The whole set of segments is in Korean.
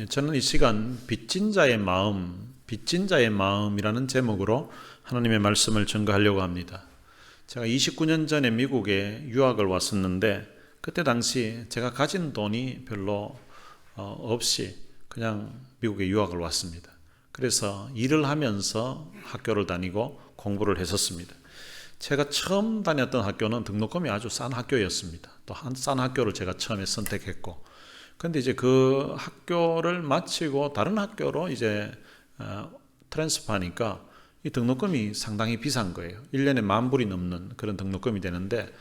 저는 이 시간 빚진 자의 마음이라는 제목으로 하나님의 말씀을 전가하려고 합니다. 제가 29년 전에 미국에 유학을 왔었는데 그때 당시 제가 가진 돈이 별로 없이 그냥 미국에 유학을 왔습니다. 그래서 일을 하면서 학교를 다니고 공부를 했었습니다. 제가 처음 다녔던 학교는 등록금이 아주 싼 학교였습니다. 또 싼 학교를 제가 처음에 선택했고, 근데 이제 그 학교를 마치고 다른 학교로 이제 트랜스퍼하니까 이 등록금이 상당히 비싼 거예요. 1년에 10,000불이 넘는 그런 등록금이 되는데,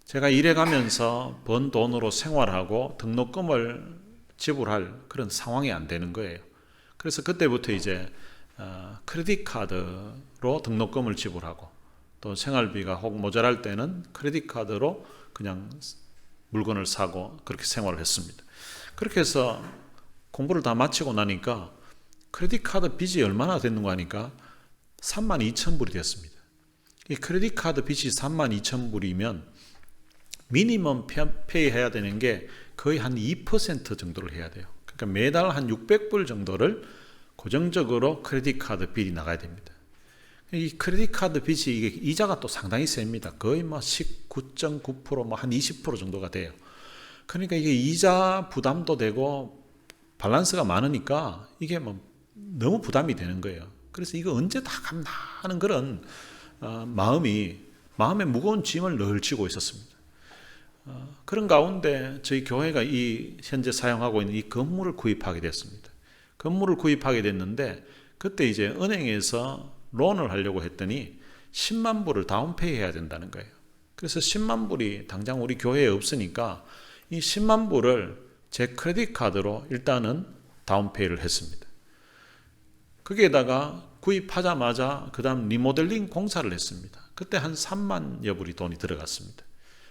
제가 일해가면서 번 돈으로 생활하고 등록금을 지불할 그런 상황이 안 되는 거예요. 그래서 그때부터 이제 크레딧 카드로 등록금을 지불하고, 또 생활비가 혹 모자랄 때는 크레딧 카드로 그냥 물건을 사고 그렇게 생활을 했습니다. 그렇게 해서 공부를 다 마치고 나니까 크레딧 카드 빚이 얼마나 됐는가 하니까 32,000불이 됐습니다. 이 크레딧 카드 빚이 32,000불이면 미니멈 페이 해야 되는 게 거의 한 2% 정도를 해야 돼요. 그러니까 매달 한 600불 정도를 고정적으로 크레딧 카드 빚이 나가야 됩니다. 이 크레딧 카드 빚이 이게 이자가 또 상당히 셉니다. 거의 뭐 19.9% 뭐 한 20% 정도가 돼요. 그러니까 이게 이자 부담도 되고 밸런스가 많으니까 이게 뭐 너무 부담이 되는 거예요. 그래서 이거 언제 다 갚나 하는 그런 마음에 무거운 짐을 늘 지고 있었습니다. 그런 가운데 저희 교회가 이 현재 사용하고 있는 이 건물을 구입하게 됐습니다. 건물을 구입하게 됐는데 그때 이제 은행에서 론을 하려고 했더니 10만 불을 다운페이 해야 된다는 거예요. 그래서 10만 불이 당장 우리 교회에 없으니까 이 10만 불을 제 크레딧 카드로 일단은 다운페이를 했습니다. 거기에다가 구입하자마자 그 다음 리모델링 공사를 했습니다. 그때 한 3만여 불이 돈이 들어갔습니다.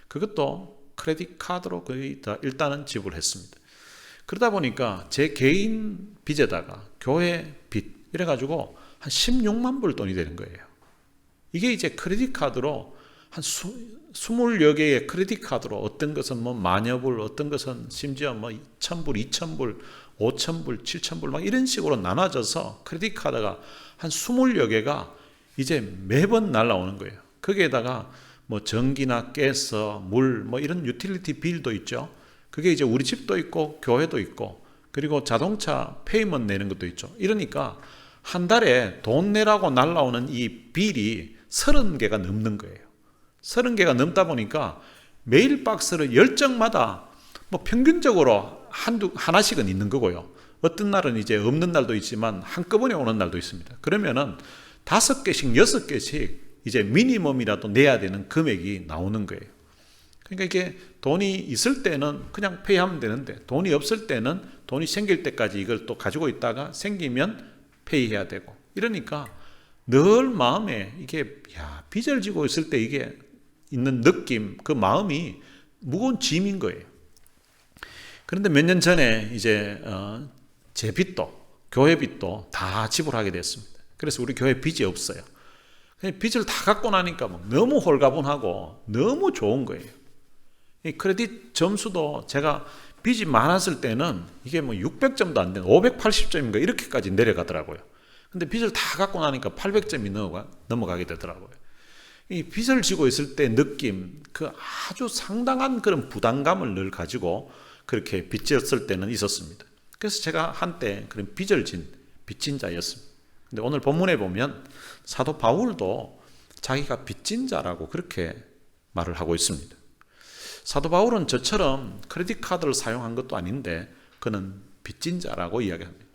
그것도 크레딧 카드로 거의 다 일단은 지불했습니다. 그러다 보니까 제 개인 빚에다가 교회 빚 이래가지고 한 16만 불 돈이 되는 거예요. 이게 이제 크레딧 카드로 한 20여 개의 크레딧 카드로 어떤 것은 뭐 만여 불, 어떤 것은 심지어 뭐 1,000불, 2,000불, 5,000불, 7,000불 막 이런 식으로 나눠져서 크레딧 카드가 한 20여 개가 이제 매번 날라오는 거예요. 거기에다가 뭐 전기나 가스, 물, 뭐 이런 유틸리티 빌도 있죠. 그게 이제 우리 집도 있고 교회도 있고 그리고 자동차 페이먼트 내는 것도 있죠. 이러니까 한 달에 돈 내라고 날라오는 이 빌이 30개가 넘는 거예요. 30개가 넘다 보니까 메일 박스를 10장마다 뭐 평균적으로 하나씩은 있는 거고요. 어떤 날은 이제 없는 날도 있지만 한꺼번에 오는 날도 있습니다. 그러면은 5개씩 6개씩 이제 미니멈이라도 내야 되는 금액이 나오는 거예요. 그러니까 이게 돈이 있을 때는 그냥 페이하면 되는데 돈이 없을 때는 돈이 생길 때까지 이걸 또 가지고 있다가 생기면 페이해야 되고 이러니까 늘 마음에 이게 빚을 지고 있을 때 이게 있는 느낌, 그 마음이 무거운 짐인 거예요. 그런데 몇 년 전에 이제 제 빚도 교회 빚도 다 지불하게 됐습니다. 그래서 우리 교회 빚이 없어요. 빚을 다 갖고 나니까 너무 홀가분하고 너무 좋은 거예요. 이 크레딧 점수도 제가 빚이 많았을 때는 이게 뭐 600점도 안 되는 580점인가 이렇게까지 내려가더라고요. 근데 빚을 다 갖고 나니까 800점이 넘어가게 되더라고요. 이 빚을 지고 있을 때 느낌, 그 아주 상당한 그런 부담감을 늘 가지고 그렇게 빚졌을 때는 있었습니다. 그래서 제가 한때 그런 빚진 자였습니다. 근데 오늘 본문에 보면 사도 바울도 자기가 빚진 자라고 그렇게 말을 하고 있습니다. 사도 바울은 저처럼 크레딧 카드를 사용한 것도 아닌데 그는 빚진 자라고 이야기합니다.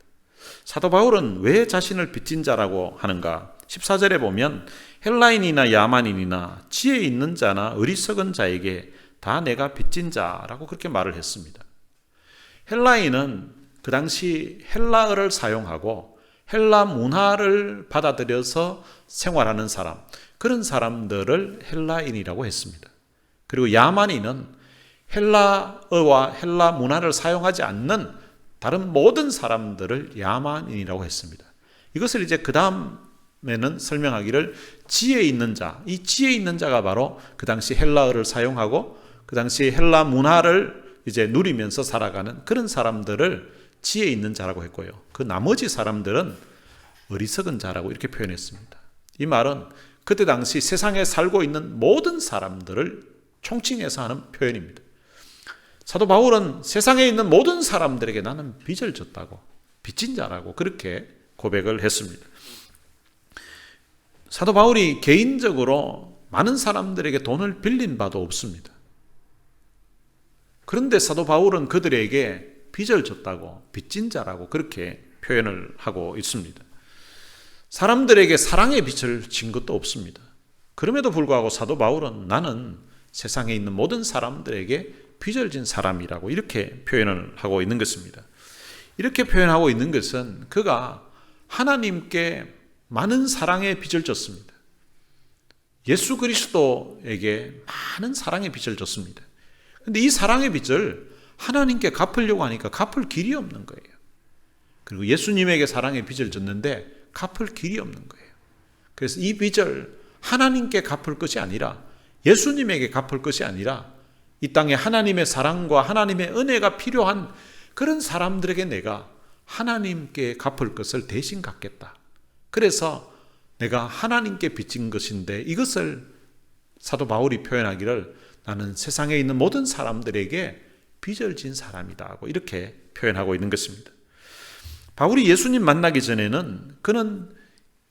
사도 바울은 왜 자신을 빚진 자라고 하는가? 14절에 보면 헬라인이나 야만인이나 지혜 있는 자나 어리석은 자에게 다 내가 빚진 자라고 그렇게 말을 했습니다. 헬라인은 그 당시 헬라어를 사용하고 헬라 문화를 받아들여서 생활하는 사람, 그런 사람들을 헬라인이라고 했습니다. 그리고 야만인은 헬라어와 헬라 문화를 사용하지 않는 다른 모든 사람들을 야만인이라고 했습니다. 이것을 이제 그 다음에는 설명하기를 지혜 있는 자, 이 지혜 있는 자가 바로 그 당시 헬라어를 사용하고 그 당시 헬라 문화를 이제 누리면서 살아가는 그런 사람들을 지혜 있는 자라고 했고요. 그 나머지 사람들은 어리석은 자라고 이렇게 표현했습니다. 이 말은 그때 당시 세상에 살고 있는 모든 사람들을 총칭해서 하는 표현입니다. 사도 바울은 세상에 있는 모든 사람들에게 나는 빚을 졌다고, 빚진 자라고 그렇게 고백을 했습니다. 사도 바울이 개인적으로 많은 사람들에게 돈을 빌린 바도 없습니다. 그런데 사도 바울은 그들에게 빚을 졌다고, 빚진 자라고 그렇게 표현을 하고 있습니다. 사람들에게 사랑의 빚을 진 것도 없습니다. 그럼에도 불구하고 사도 바울은 나는 세상에 있는 모든 사람들에게 빚을 진 사람이라고 이렇게 표현을 하고 있는 것입니다. 이렇게 표현하고 있는 것은 그가 하나님께 많은 사랑의 빚을 졌습니다. 예수 그리스도에게 많은 사랑의 빚을 졌습니다. 그런데 이 사랑의 빚을 하나님께 갚으려고 하니까 갚을 길이 없는 거예요. 그리고 예수님에게 사랑의 빚을 졌는데 갚을 길이 없는 거예요. 그래서 이 빚을 하나님께 갚을 것이 아니라, 예수님에게 갚을 것이 아니라 이 땅에 하나님의 사랑과 하나님의 은혜가 필요한 그런 사람들에게 내가 하나님께 갚을 것을 대신 갚겠다. 그래서 내가 하나님께 빚진 것인데 이것을 사도 바울이 표현하기를 나는 세상에 있는 모든 사람들에게 빚을 진 사람이다 하고 이렇게 표현하고 있는 것입니다. 바울이 예수님 만나기 전에는 그는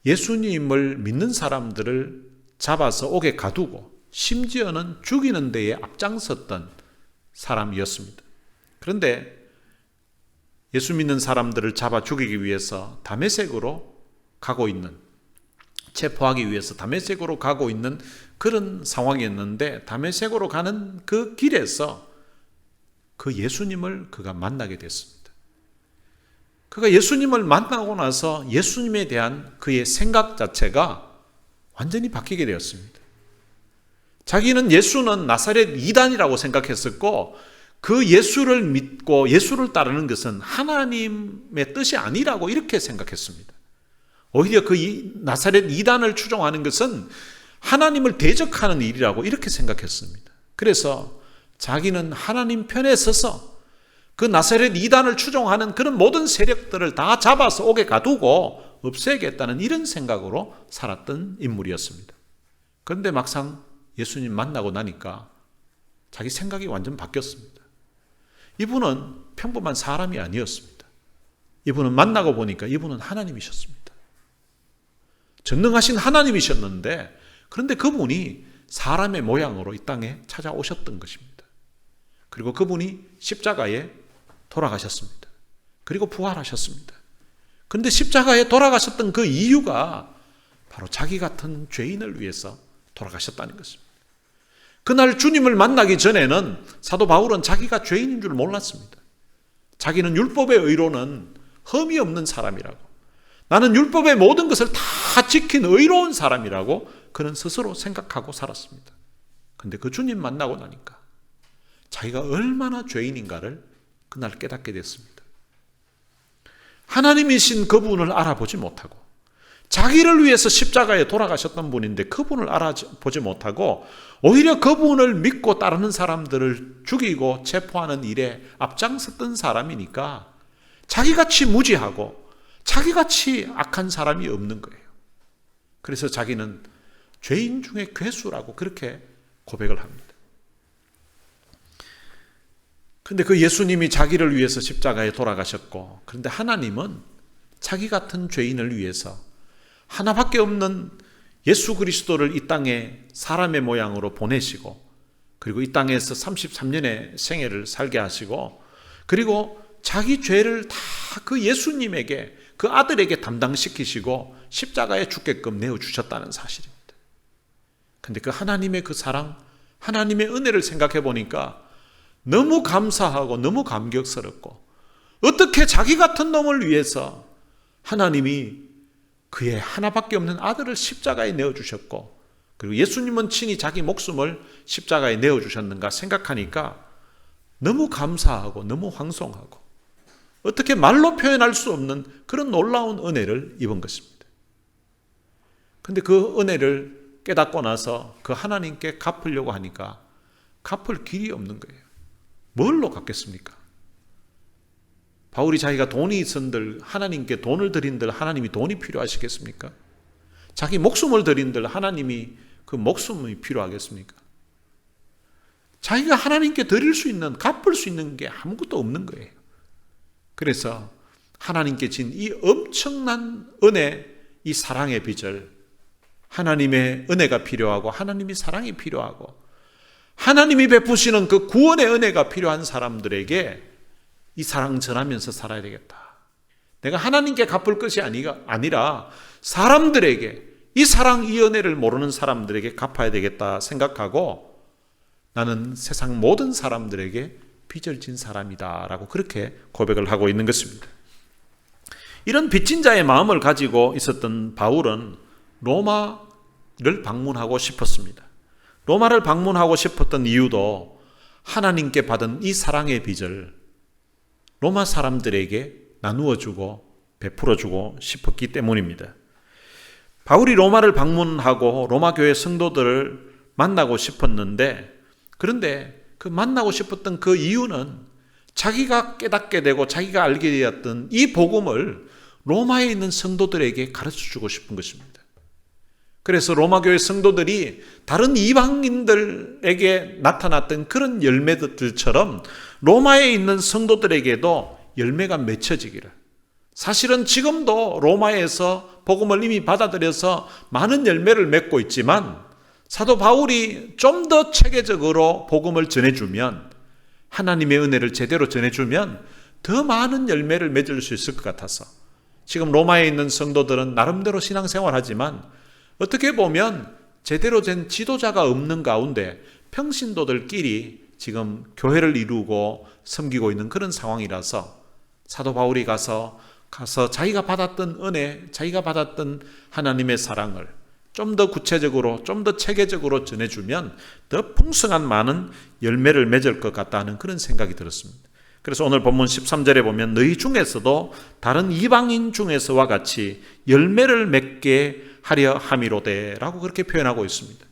예수님을 믿는 사람들을 잡아서 옥에 가두고 심지어는 죽이는 데에 앞장섰던 사람이었습니다. 그런데 예수 믿는 사람들을 잡아 죽이기 위해서 다메섹으로 가고 있는, 체포하기 위해서 다메섹으로 가고 있는 그런 상황이었는데 다메섹으로 가는 그 길에서 그 예수님을 그가 만나게 됐습니다. 그가 예수님을 만나고 나서 예수님에 대한 그의 생각 자체가 완전히 바뀌게 되었습니다. 자기는 예수는 나사렛 이단이라고 생각했었고 그 예수를 믿고 예수를 따르는 것은 하나님의 뜻이 아니라고 이렇게 생각했습니다. 오히려 그 나사렛 이단을 추종하는 것은 하나님을 대적하는 일이라고 이렇게 생각했습니다. 그래서 자기는 하나님 편에 서서 그 나사렛 이단을 추종하는 그런 모든 세력들을 다 잡아서 옥에 가두고 없애겠다는 이런 생각으로 살았던 인물이었습니다. 그런데 막상 예수님 만나고 나니까 자기 생각이 완전 바뀌었습니다. 이분은 평범한 사람이 아니었습니다. 이분은 만나고 보니까 이분은 하나님이셨습니다. 전능하신 하나님이셨는데 그런데 그분이 사람의 모양으로 이 땅에 찾아오셨던 것입니다. 그리고 그분이 십자가에 돌아가셨습니다. 그리고 부활하셨습니다. 그런데 십자가에 돌아가셨던 그 이유가 바로 자기 같은 죄인을 위해서 돌아가셨다는 것입니다. 그날 주님을 만나기 전에는 사도 바울은 자기가 죄인인 줄 몰랐습니다. 자기는 율법의 의로는 흠이 없는 사람이라고, 나는 율법의 모든 것을 다 지킨 의로운 사람이라고 그는 스스로 생각하고 살았습니다. 그런데 그 주님 만나고 나니까 자기가 얼마나 죄인인가를 그날 깨닫게 됐습니다. 하나님이신 그분을 알아보지 못하고 자기를 위해서 십자가에 돌아가셨던 분인데 그분을 알아보지 못하고 오히려 그분을 믿고 따르는 사람들을 죽이고 체포하는 일에 앞장섰던 사람이니까 자기같이 무지하고 자기같이 악한 사람이 없는 거예요. 그래서 자기는 죄인 중에 괴수라고 그렇게 고백을 합니다. 그런데 그 예수님이 자기를 위해서 십자가에 돌아가셨고, 그런데 하나님은 자기 같은 죄인을 위해서 하나밖에 없는 예수 그리스도를 이 땅에 사람의 모양으로 보내시고, 그리고 이 땅에서 33년의 생애를 살게 하시고, 그리고 자기 죄를 다 그 예수님에게, 그 아들에게 담당시키시고 십자가에 죽게끔 내어주셨다는 사실입니다. 그런데 그 하나님의 그 사랑, 하나님의 은혜를 생각해 보니까 너무 감사하고 너무 감격스럽고, 어떻게 자기 같은 놈을 위해서 하나님이 그의 하나밖에 없는 아들을 십자가에 내어주셨고, 그리고 예수님은 친히 자기 목숨을 십자가에 내어주셨는가 생각하니까 너무 감사하고 너무 황송하고 어떻게 말로 표현할 수 없는 그런 놀라운 은혜를 입은 것입니다. 그런데 그 은혜를 깨닫고 나서 그 하나님께 갚으려고 하니까 갚을 길이 없는 거예요. 뭘로 갚겠습니까? 바울이 자기가 돈이 있은들 하나님께 돈을 드린들 하나님이 돈이 필요하시겠습니까? 자기 목숨을 드린들 하나님이 그 목숨이 필요하겠습니까? 자기가 하나님께 드릴 수 있는, 갚을 수 있는 게 아무것도 없는 거예요. 그래서 하나님께 진 이 엄청난 은혜, 이 사랑의 빚을, 하나님의 은혜가 필요하고 하나님의 사랑이 필요하고 하나님이 베푸시는 그 구원의 은혜가 필요한 사람들에게 이 사랑 전하면서 살아야 되겠다. 내가 하나님께 갚을 것이 아니라 사람들에게, 이 사랑, 이 은혜를 모르는 사람들에게 갚아야 되겠다 생각하고 나는 세상 모든 사람들에게 빚을 진 사람이다 라고 그렇게 고백을 하고 있는 것입니다. 이런 빚진 자의 마음을 가지고 있었던 바울은 로마를 방문하고 싶었습니다. 로마를 방문하고 싶었던 이유도 하나님께 받은 이 사랑의 빚을 로마 사람들에게 나누어주고 베풀어주고 싶었기 때문입니다. 바울이 로마를 방문하고 로마 교회 성도들을 만나고 싶었는데, 그런데 그 만나고 싶었던 그 이유는 자기가 깨닫게 되고 자기가 알게 되었던 이 복음을 로마에 있는 성도들에게 가르쳐주고 싶은 것입니다. 그래서 로마 교회 성도들이 다른 이방인들에게 나타났던 그런 열매들처럼 로마에 있는 성도들에게도 열매가 맺혀지기를, 사실은 지금도 로마에서 복음을 이미 받아들여서 많은 열매를 맺고 있지만 사도 바울이 좀 더 체계적으로 복음을 전해주면, 하나님의 은혜를 제대로 전해주면 더 많은 열매를 맺을 수 있을 것 같아서 지금 로마에 있는 성도들은 나름대로 신앙생활하지만 어떻게 보면 제대로 된 지도자가 없는 가운데 평신도들끼리 지금 교회를 이루고 섬기고 있는 그런 상황이라서 사도 바울이 가서 자기가 받았던 은혜, 자기가 받았던 하나님의 사랑을 좀 더 구체적으로, 좀 더 체계적으로 전해주면 더 풍성한 많은 열매를 맺을 것 같다는 그런 생각이 들었습니다. 그래서 오늘 본문 13절에 보면 너희 중에서도 다른 이방인 중에서와 같이 열매를 맺게 하려 함이로되 라고 그렇게 표현하고 있습니다.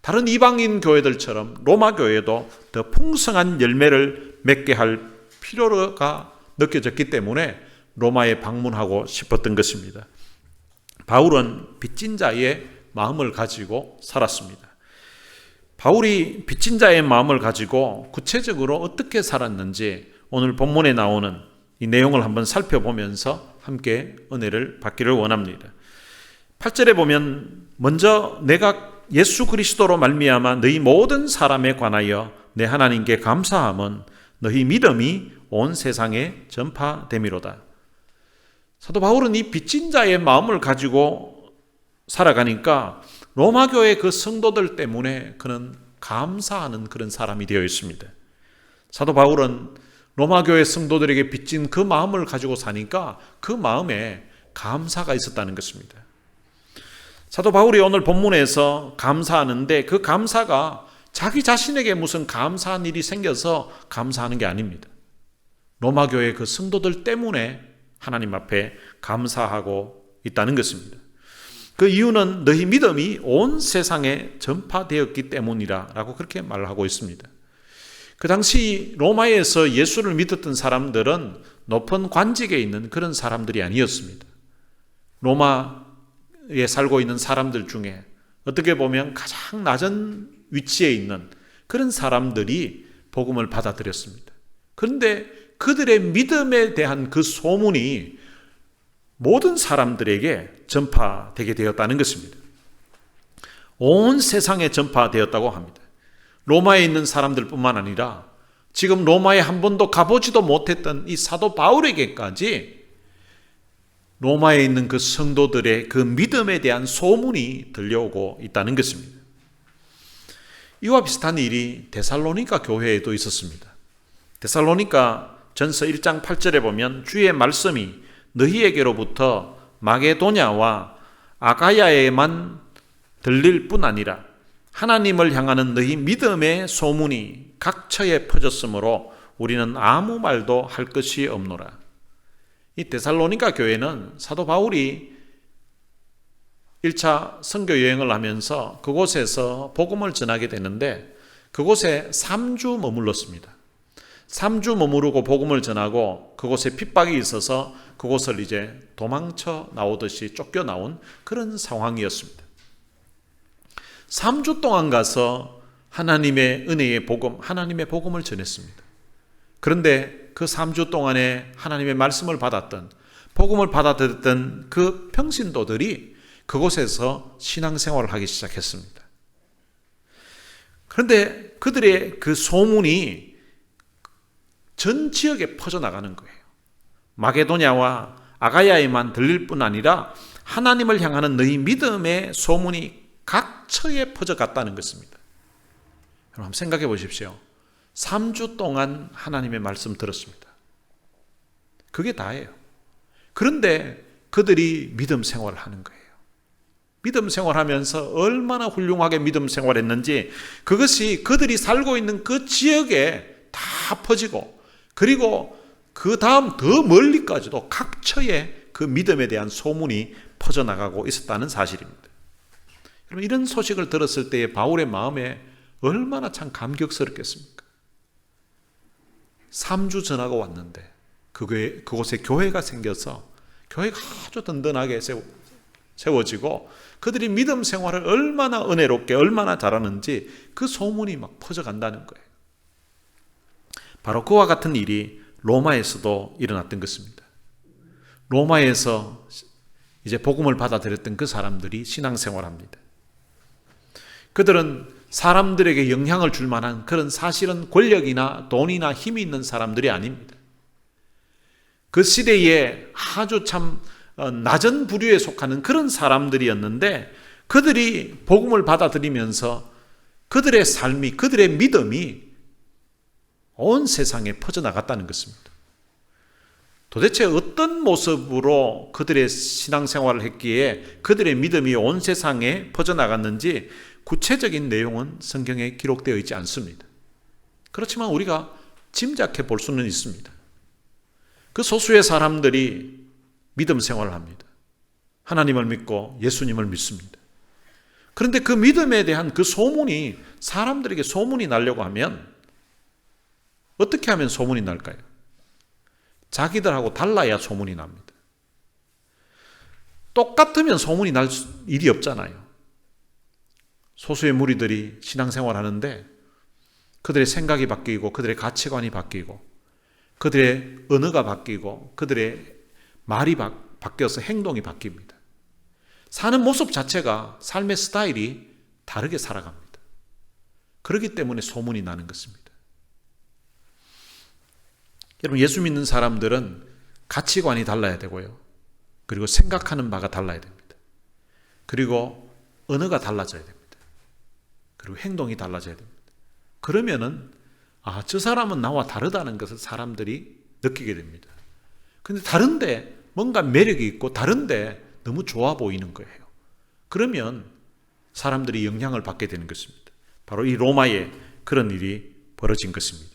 다른 이방인 교회들처럼 로마 교회도 더 풍성한 열매를 맺게 할 필요가 느껴졌기 때문에 로마에 방문하고 싶었던 것입니다. 바울은 빚진 자의 마음을 가지고 살았습니다. 바울이 빚진 자의 마음을 가지고 구체적으로 어떻게 살았는지 오늘 본문에 나오는 이 내용을 한번 살펴보면서 함께 은혜를 받기를 원합니다. 8절에 보면 먼저 내가 예수 그리스도로 말미암아 너희 모든 사람에 관하여 내 하나님께 감사함은 너희 믿음이 온 세상에 전파됨이로다. 사도 바울은 이 빚진 자의 마음을 가지고 살아가니까 로마 교회 그 성도들 때문에 그는 감사하는 그런 사람이 되어 있습니다. 사도 바울은 로마 교회 성도들에게 빚진 그 마음을 가지고 사니까 그 마음에 감사가 있었다는 것입니다. 사도 바울이 오늘 본문에서 감사하는데 그 감사가 자기 자신에게 무슨 감사한 일이 생겨서 감사하는 게 아닙니다. 로마 교회 그 성도들 때문에 하나님 앞에 감사하고 있다는 것입니다. 그 이유는 너희 믿음이 온 세상에 전파되었기 때문이라고 그렇게 말을 하고 있습니다. 그 당시 로마에서 예수를 믿었던 사람들은 높은 관직에 있는 그런 사람들이 아니었습니다. 로마에 살고 있는 사람들 중에 어떻게 보면 가장 낮은 위치에 있는 그런 사람들이 복음을 받아들였습니다. 그런데 그들의 믿음에 대한 그 소문이 모든 사람들에게 전파되게 되었다는 것입니다. 온 세상에 전파되었다고 합니다. 로마에 있는 사람들뿐만 아니라 지금 로마에 한 번도 가보지도 못했던 이 사도 바울에게까지 로마에 있는 그 성도들의 그 믿음에 대한 소문이 들려오고 있다는 것입니다. 이와 비슷한 일이 데살로니가 교회에도 있었습니다. 데살로니가 전서 1장 8절에 보면 주의 말씀이 너희에게로부터 마게도냐와 아가야에만 들릴 뿐 아니라 하나님을 향하는 너희 믿음의 소문이 각처에 퍼졌으므로 우리는 아무 말도 할 것이 없노라. 이 데살로니가 교회는 사도 바울이 1차 선교 여행을 하면서 그곳에서 복음을 전하게 되는데 그곳에 3주 머물렀습니다. 3주 머무르고 복음을 전하고 그곳에 핍박이 있어서 그곳을 이제 도망쳐 나오듯이 쫓겨나온 그런 상황이었습니다. 3주 동안 가서 하나님의 은혜의 복음, 하나님의 복음을 전했습니다. 그런데 그 3주 동안에 하나님의 말씀을 받았던, 복음을 받아들였던 그 평신도들이 그곳에서 신앙생활을 하기 시작했습니다. 그런데 그들의 그 소문이 전 지역에 퍼져나가는 거예요. 마게도냐와 아가야에만 들릴 뿐 아니라 하나님을 향하는 너희 믿음의 소문이 각처에 퍼져갔다는 것입니다. 여러분 한번 생각해 보십시오. 3주 동안 하나님의 말씀 들었습니다. 그게 다예요. 그런데 그들이 믿음 생활을 하는 거예요. 믿음 생활하면서 얼마나 훌륭하게 믿음 생활했는지 그것이 그들이 살고 있는 그 지역에 다 퍼지고, 그리고 그 다음 더 멀리까지도 각처에 그 믿음에 대한 소문이 퍼져나가고 있었다는 사실입니다. 여러분 이런 소식을 들었을 때의 바울의 마음에 얼마나 참 감격스럽겠습니까? 3주 전하고 왔는데 그곳에 교회가 생겨서 교회가 아주 든든하게 세워지고 그들이 믿음 생활을 얼마나 은혜롭게 얼마나 잘하는지 그 소문이 막 퍼져간다는 거예요. 바로 그와 같은 일이 로마에서도 일어났던 것입니다. 로마에서 이제 복음을 받아들였던 그 사람들이 신앙생활합니다. 그들은 사람들에게 영향을 줄 만한 그런 사실은 권력이나 돈이나 힘이 있는 사람들이 아닙니다. 그 시대에 아주 참 낮은 부류에 속하는 그런 사람들이었는데 그들이 복음을 받아들이면서 그들의 삶이, 그들의 믿음이 온 세상에 퍼져나갔다는 것입니다. 도대체 어떤 모습으로 그들의 신앙생활을 했기에 그들의 믿음이 온 세상에 퍼져나갔는지 구체적인 내용은 성경에 기록되어 있지 않습니다. 그렇지만 우리가 짐작해 볼 수는 있습니다. 그 소수의 사람들이 믿음 생활을 합니다. 하나님을 믿고 예수님을 믿습니다. 그런데 그 믿음에 대한 그 소문이 사람들에게 소문이 나려고 하면 어떻게 하면 소문이 날까요? 자기들하고 달라야 소문이 납니다. 똑같으면 소문이 날 일이 없잖아요. 소수의 무리들이 신앙생활 하는데 그들의 생각이 바뀌고 그들의 가치관이 바뀌고 그들의 언어가 바뀌고 그들의 말이 바뀌어서 행동이 바뀝니다. 사는 모습 자체가 삶의 스타일이 다르게 살아갑니다. 그렇기 때문에 소문이 나는 것입니다. 여러분 예수 믿는 사람들은 가치관이 달라야 되고요. 그리고 생각하는 바가 달라야 됩니다. 그리고 언어가 달라져야 됩니다. 그리고 행동이 달라져야 됩니다. 그러면은 저 사람은 나와 다르다는 것을 사람들이 느끼게 됩니다. 근데 다른데 뭔가 매력이 있고 다른데 너무 좋아 보이는 거예요. 그러면 사람들이 영향을 받게 되는 것입니다. 바로 이 로마에 그런 일이 벌어진 것입니다.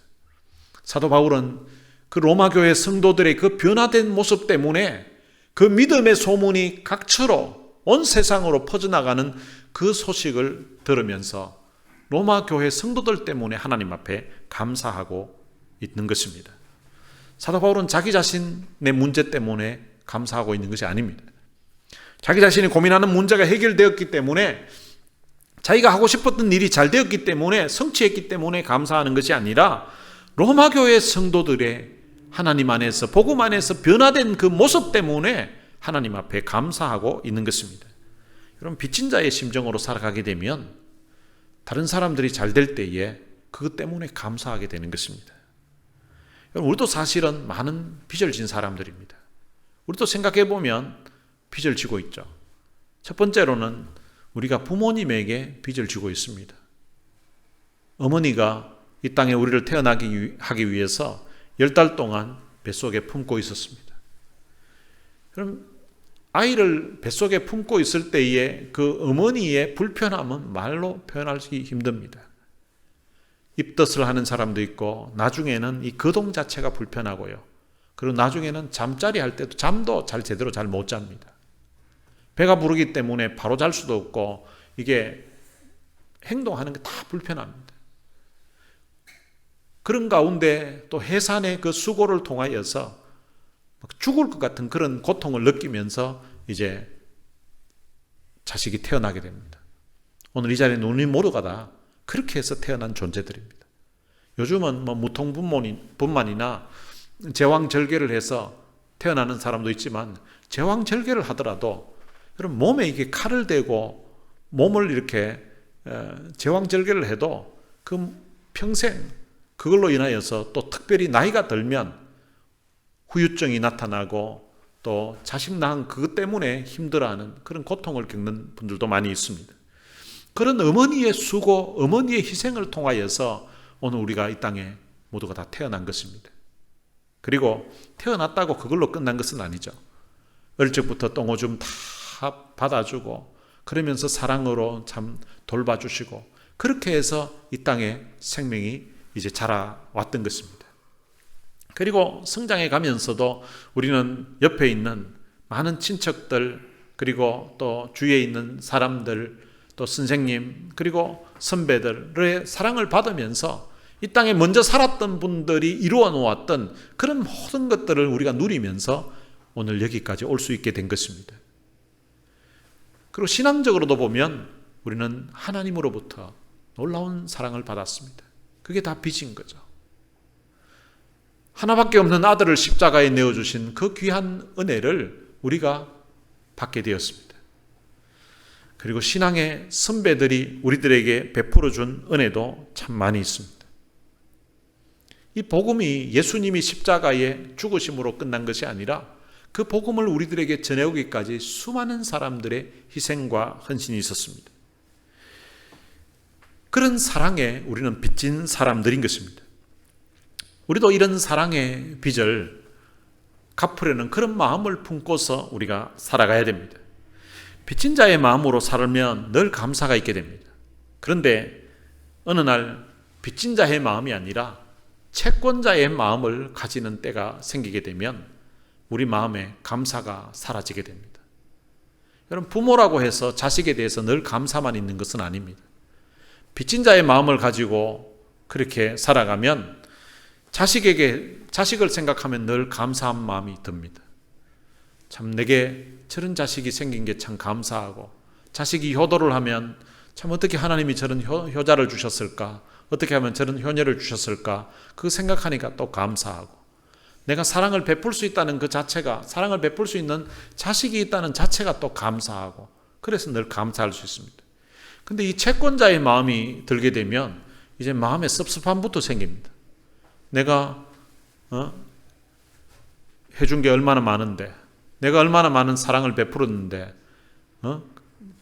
사도 바울은 그 로마 교회 성도들의 그 변화된 모습 때문에 그 믿음의 소문이 각처로 온 세상으로 퍼져나가는 그 소식을 들으면서 로마 교회 성도들 때문에 하나님 앞에 감사하고 있는 것입니다. 사도 바울은 자기 자신의 문제 때문에 감사하고 있는 것이 아닙니다. 자기 자신이 고민하는 문제가 해결되었기 때문에, 자기가 하고 싶었던 일이 잘 되었기 때문에, 성취했기 때문에 감사하는 것이 아니라 로마 교회 성도들의 하나님 안에서, 복음 안에서 변화된 그 모습 때문에 하나님 앞에 감사하고 있는 것입니다. 여러분 빚진 자의 심정으로 살아가게 되면 다른 사람들이 잘 될 때에 그것 때문에 감사하게 되는 것입니다. 여러분 우리도 사실은 많은 빚을 진 사람들입니다. 우리도 생각해 보면 빚을 지고 있죠. 첫 번째로는 우리가 부모님에게 빚을 지고 있습니다. 어머니가 이 땅에 우리를 태어나게 하기 위해서 10달 동안 뱃속에 품고 있었습니다. 그럼 아이를 뱃속에 품고 있을 때에 그 어머니의 불편함은 말로 표현하기 힘듭니다. 입덧을 하는 사람도 있고 나중에는 이 거동 자체가 불편하고요. 그리고 나중에는 잠자리 할 때도 잠도 제대로 잘 못 잡니다. 배가 부르기 때문에 바로 잘 수도 없고 이게 행동하는 게 다 불편합니다. 그런 가운데 또 해산의 그 수고를 통하여서 죽을 것 같은 그런 고통을 느끼면서 이제 자식이 태어나게 됩니다. 오늘 이 자리에 우리 모두가 다 그렇게 해서 태어난 존재들입니다. 요즘은 무통분만이나 제왕절개를 해서 태어나는 사람도 있지만, 제왕절개를 하더라도 여러분 몸에 이게 칼을 대고 몸을 이렇게 제왕절개를 해도 그 평생 그걸로 인하여서 또 특별히 나이가 들면 후유증이 나타나고 또 자식 낳은 그것 때문에 힘들어하는 그런 고통을 겪는 분들도 많이 있습니다. 그런 어머니의 수고, 어머니의 희생을 통하여서 오늘 우리가 이 땅에 모두가 다 태어난 것입니다. 그리고 태어났다고 그걸로 끝난 것은 아니죠. 어릴 적부터 똥오줌 다 받아주고 그러면서 사랑으로 참 돌봐주시고 그렇게 해서 이 땅에 생명이 이제 자라왔던 것입니다. 그리고 성장해 가면서도 우리는 옆에 있는 많은 친척들, 그리고 또 주위에 있는 사람들, 또 선생님, 그리고 선배들의 사랑을 받으면서 이 땅에 먼저 살았던 분들이 이루어 놓았던 그런 모든 것들을 우리가 누리면서 오늘 여기까지 올 수 있게 된 것입니다. 그리고 신앙적으로도 보면 우리는 하나님으로부터 놀라운 사랑을 받았습니다. 그게 다 빚인 거죠. 하나밖에 없는 아들을 십자가에 내어주신 그 귀한 은혜를 우리가 받게 되었습니다. 그리고 신앙의 선배들이 우리들에게 베풀어 준 은혜도 참 많이 있습니다. 이 복음이 예수님이 십자가에 죽으심으로 끝난 것이 아니라 그 복음을 우리들에게 전해오기까지 수많은 사람들의 희생과 헌신이 있었습니다. 그런 사랑에 우리는 빚진 사람들인 것입니다. 우리도 이런 사랑의 빚을 갚으려는 그런 마음을 품고서 우리가 살아가야 됩니다. 빚진 자의 마음으로 살면 늘 감사가 있게 됩니다. 그런데 어느 날 빚진 자의 마음이 아니라 채권자의 마음을 가지는 때가 생기게 되면 우리 마음에 감사가 사라지게 됩니다. 여러분, 부모라고 해서 자식에 대해서 늘 감사만 있는 것은 아닙니다. 빚진 자의 마음을 가지고 그렇게 살아가면 자식을 생각하면 늘 감사한 마음이 듭니다. 참 내게 저런 자식이 생긴 게 참 감사하고, 자식이 효도를 하면 참 어떻게 하나님이 저런 효자를 주셨을까, 어떻게 하면 저런 효녀를 주셨을까, 그거 생각하니까 또 감사하고, 내가 사랑을 베풀 수 있다는 그 자체가, 사랑을 베풀 수 있는 자식이 있다는 자체가 또 감사하고, 그래서 늘 감사할 수 있습니다. 근데 이 채권자의 마음이 들게 되면 이제 마음에 섭섭함부터 생깁니다. 내가 해준 게 얼마나 많은데, 내가 얼마나 많은 사랑을 베풀었는데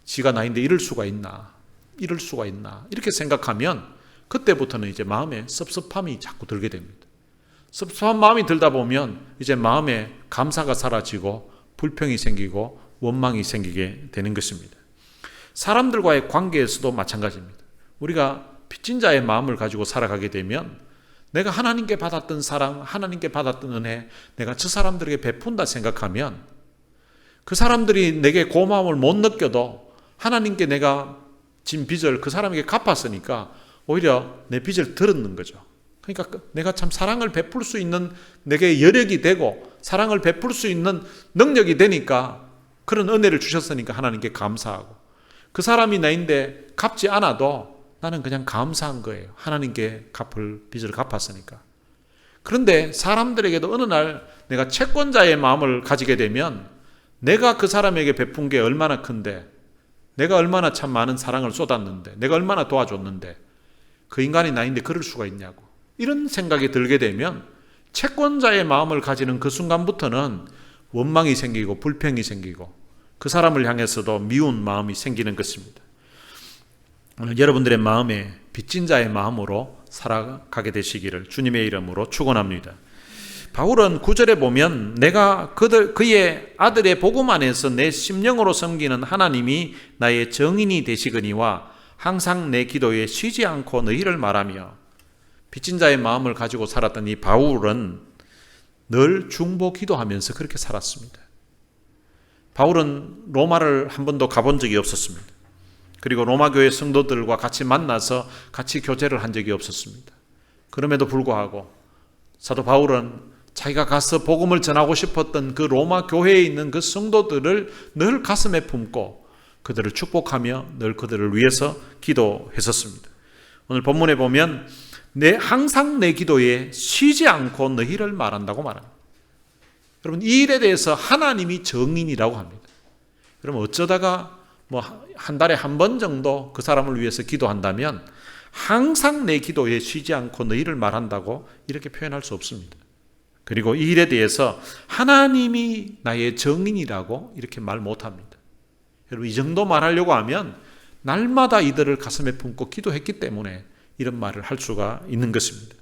지가 나인데 이럴 수가 있나 이렇게 생각하면 그때부터는 이제 마음에 섭섭함이 자꾸 들게 됩니다. 섭섭한 마음이 들다 보면 이제 마음에 감사가 사라지고 불평이 생기고 원망이 생기게 되는 것입니다. 사람들과의 관계에서도 마찬가지입니다. 우리가 빚진 자의 마음을 가지고 살아가게 되면 내가 하나님께 받았던 사랑, 하나님께 받았던 은혜, 내가 저 사람들에게 베푼다 생각하면 그 사람들이 내게 고마움을 못 느껴도 하나님께 내가 진 빚을 그 사람에게 갚았으니까 오히려 내 빚을 들었는 거죠. 그러니까 내가 참 사랑을 베풀 수 있는 내게 여력이 되고 사랑을 베풀 수 있는 능력이 되니까, 그런 은혜를 주셨으니까 하나님께 감사하고, 그 사람이 나인데 갚지 않아도 나는 그냥 감사한 거예요. 하나님께 갚을 빚을 갚았으니까. 그런데 사람들에게도 어느 날 내가 채권자의 마음을 가지게 되면 내가 그 사람에게 베푼 게 얼마나 큰데, 내가 얼마나 참 많은 사랑을 쏟았는데, 내가 얼마나 도와줬는데 그 인간이 나인데 그럴 수가 있냐고, 이런 생각이 들게 되면 채권자의 마음을 가지는 그 순간부터는 원망이 생기고 불평이 생기고 그 사람을 향해서도 미운 마음이 생기는 것입니다. 오늘 여러분들의 마음에 빚진 자의 마음으로 살아가게 되시기를 주님의 이름으로 축원합니다. 바울은 9절에 보면 내가 그의 아들의 복음 안에서 내 심령으로 섬기는 하나님이 나의 정인이 되시거니와 항상 내 기도에 쉬지 않고 너희를 말하며, 빚진 자의 마음을 가지고 살았던 이 바울은 늘 중보 기도하면서 그렇게 살았습니다. 바울은 로마를 한 번도 가본 적이 없었습니다. 그리고 로마 교회 성도들과 같이 만나서 같이 교제를 한 적이 없었습니다. 그럼에도 불구하고 사도 바울은 자기가 가서 복음을 전하고 싶었던 그 로마 교회에 있는 그 성도들을 늘 가슴에 품고 그들을 축복하며 늘 그들을 위해서 기도했었습니다. 오늘 본문에 보면 항상 내 기도에 쉬지 않고 너희를 말한다고 말합니다. 여러분, 이 일에 대해서 하나님이 정인이라고 합니다. 그럼 어쩌다가 한 달에 한 번 정도 그 사람을 위해서 기도한다면 항상 내 기도에 쉬지 않고 너희를 말한다고 이렇게 표현할 수 없습니다. 그리고 이 일에 대해서 하나님이 나의 정인이라고 이렇게 말 못합니다. 여러분, 이 정도 말하려고 하면 날마다 이들을 가슴에 품고 기도했기 때문에 이런 말을 할 수가 있는 것입니다.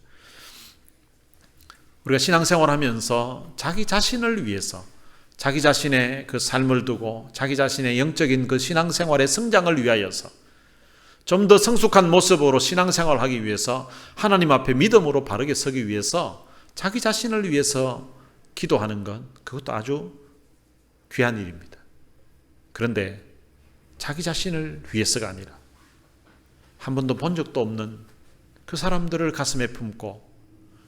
우리가 신앙생활하면서 자기 자신을 위해서 자기 자신의 그 삶을 두고 자기 자신의 영적인 그 신앙생활의 성장을 위하여서 좀 더 성숙한 모습으로 신앙생활을 하기 위해서 하나님 앞에 믿음으로 바르게 서기 위해서 자기 자신을 위해서 기도하는 건 그것도 아주 귀한 일입니다. 그런데 자기 자신을 위해서가 아니라 한 번도 본 적도 없는 그 사람들을 가슴에 품고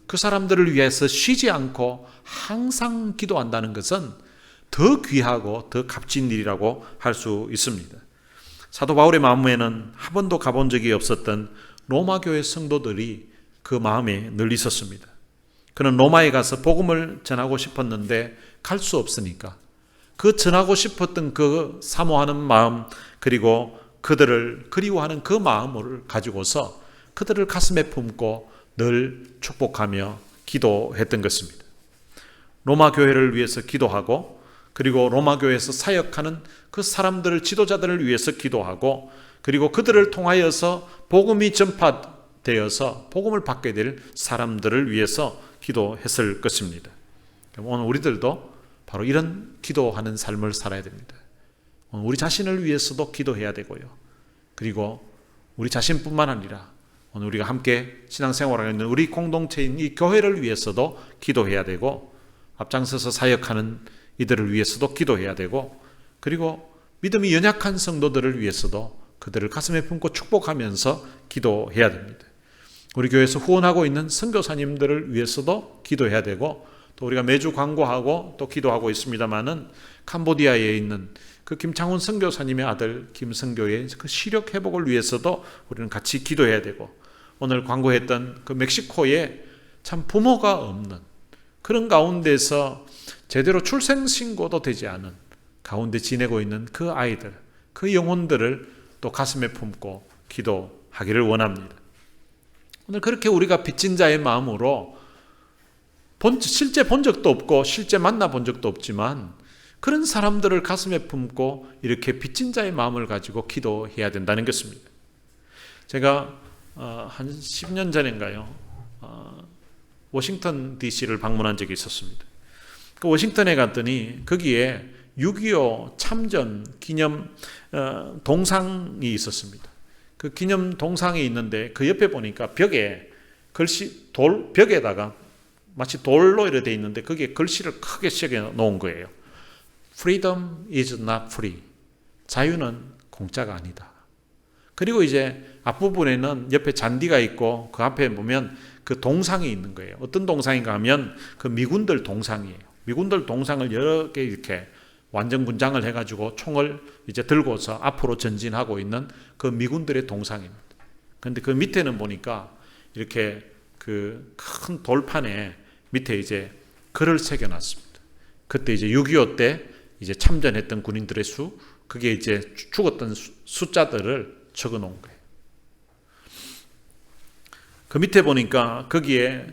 그 사람들을 위해서 쉬지 않고 항상 기도한다는 것은 더 귀하고 더 값진 일이라고 할 수 있습니다. 사도 바울의 마음에는 한 번도 가본 적이 없었던 로마 교회 성도들이 그 마음에 늘 있었습니다. 그는 로마에 가서 복음을 전하고 싶었는데 갈 수 없으니까 그 전하고 싶었던 그 사모하는 마음, 그리고 그들을 그리워하는 그 마음을 가지고서 그들을 가슴에 품고 늘 축복하며 기도했던 것입니다. 로마 교회를 위해서 기도하고, 그리고 로마 교회에서 사역하는 그 사람들을, 지도자들을 위해서 기도하고, 그리고 그들을 통하여서 복음이 전파되어서 복음을 받게 될 사람들을 위해서 기도했을 것입니다. 오늘 우리들도 바로 이런 기도하는 삶을 살아야 됩니다. 오늘 우리 자신을 위해서도 기도해야 되고요. 그리고 우리 자신뿐만 아니라 오늘 우리가 함께 신앙생활하고 있는 우리 공동체인 이 교회를 위해서도 기도해야 되고, 앞장서서 사역하는 이들을 위해서도 기도해야 되고, 그리고 믿음이 연약한 성도들을 위해서도 그들을 가슴에 품고 축복하면서 기도해야 됩니다. 우리 교회에서 후원하고 있는 선교사님들을 위해서도 기도해야 되고, 또 우리가 매주 광고하고 또 기도하고 있습니다마는 캄보디아에 있는 그 김창훈 선교사님의 아들 김선교의 그 시력 회복을 위해서도 우리는 같이 기도해야 되고, 오늘 광고했던 그 멕시코에 참 부모가 없는 그런 가운데서 제대로 출생신고도 되지 않은 가운데 지내고 있는 그 아이들, 그 영혼들을 또 가슴에 품고 기도하기를 원합니다. 오늘 그렇게 우리가 빚진 자의 마음으로 실제 본 적도 없고 실제 만나본 적도 없지만 그런 사람들을 가슴에 품고 이렇게 빚진 자의 마음을 가지고 기도해야 된다는 것입니다. 제가 한 10년 전인가요? 워싱턴 DC를 방문한 적이 있었습니다. 그 워싱턴에 갔더니 거기에 6.25 참전 기념 동상이 있었습니다. 그 기념 동상이 있는데 그 옆에 보니까 벽에 글씨, 벽에다가 마치 돌로 이렇게 되어 있는데 거기에 글씨를 크게 새겨 놓은 거예요. Freedom is not free. 자유는 공짜가 아니다. 그리고 이제 앞부분에는 옆에 잔디가 있고 그 앞에 보면 그 동상이 있는 거예요. 어떤 동상인가 하면 그 미군들 동상이에요. 미군들 동상을 여러 개 이렇게 완전 군장을 해가지고 총을 이제 들고서 앞으로 전진하고 있는 그 미군들의 동상입니다. 그런데 그 밑에는 보니까 이렇게 그 큰 돌판에 밑에 이제 글을 새겨놨습니다. 그때 이제 6.25 때 이제 참전했던 군인들의 수, 그게 이제 죽었던 숫자들을 적어 놓은 거예요. 그 밑에 보니까 거기에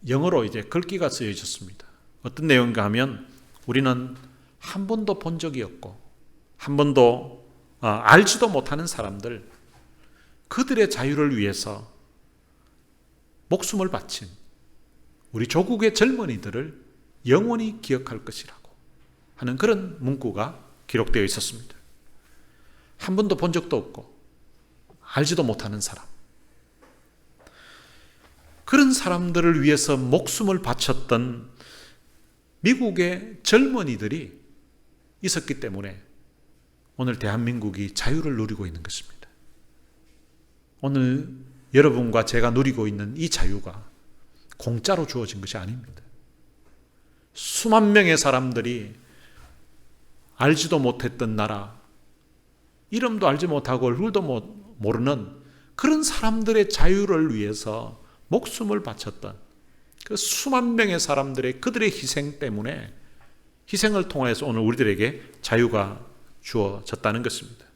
영어로 이제 글귀가 쓰여 있었습니다. 어떤 내용인가 하면 우리는 한 번도 본 적이 없고 한 번도 알지도 못하는 사람들, 그들의 자유를 위해서 목숨을 바친 우리 조국의 젊은이들을 영원히 기억할 것이라고 하는 그런 문구가 기록되어 있었습니다. 한 번도 본 적도 없고 알지도 못하는 사람, 그런 사람들을 위해서 목숨을 바쳤던 미국의 젊은이들이 있었기 때문에 오늘 대한민국이 자유를 누리고 있는 것입니다. 오늘 여러분과 제가 누리고 있는 이 자유가 공짜로 주어진 것이 아닙니다. 수만 명의 사람들이 알지도 못했던 나라, 이름도 알지 못하고 얼굴도 모르는 그런 사람들의 자유를 위해서 목숨을 바쳤던 그 수만 명의 사람들의 그들의 희생 때문에, 희생을 통해서 오늘 우리들에게 자유가 주어졌다는 것입니다.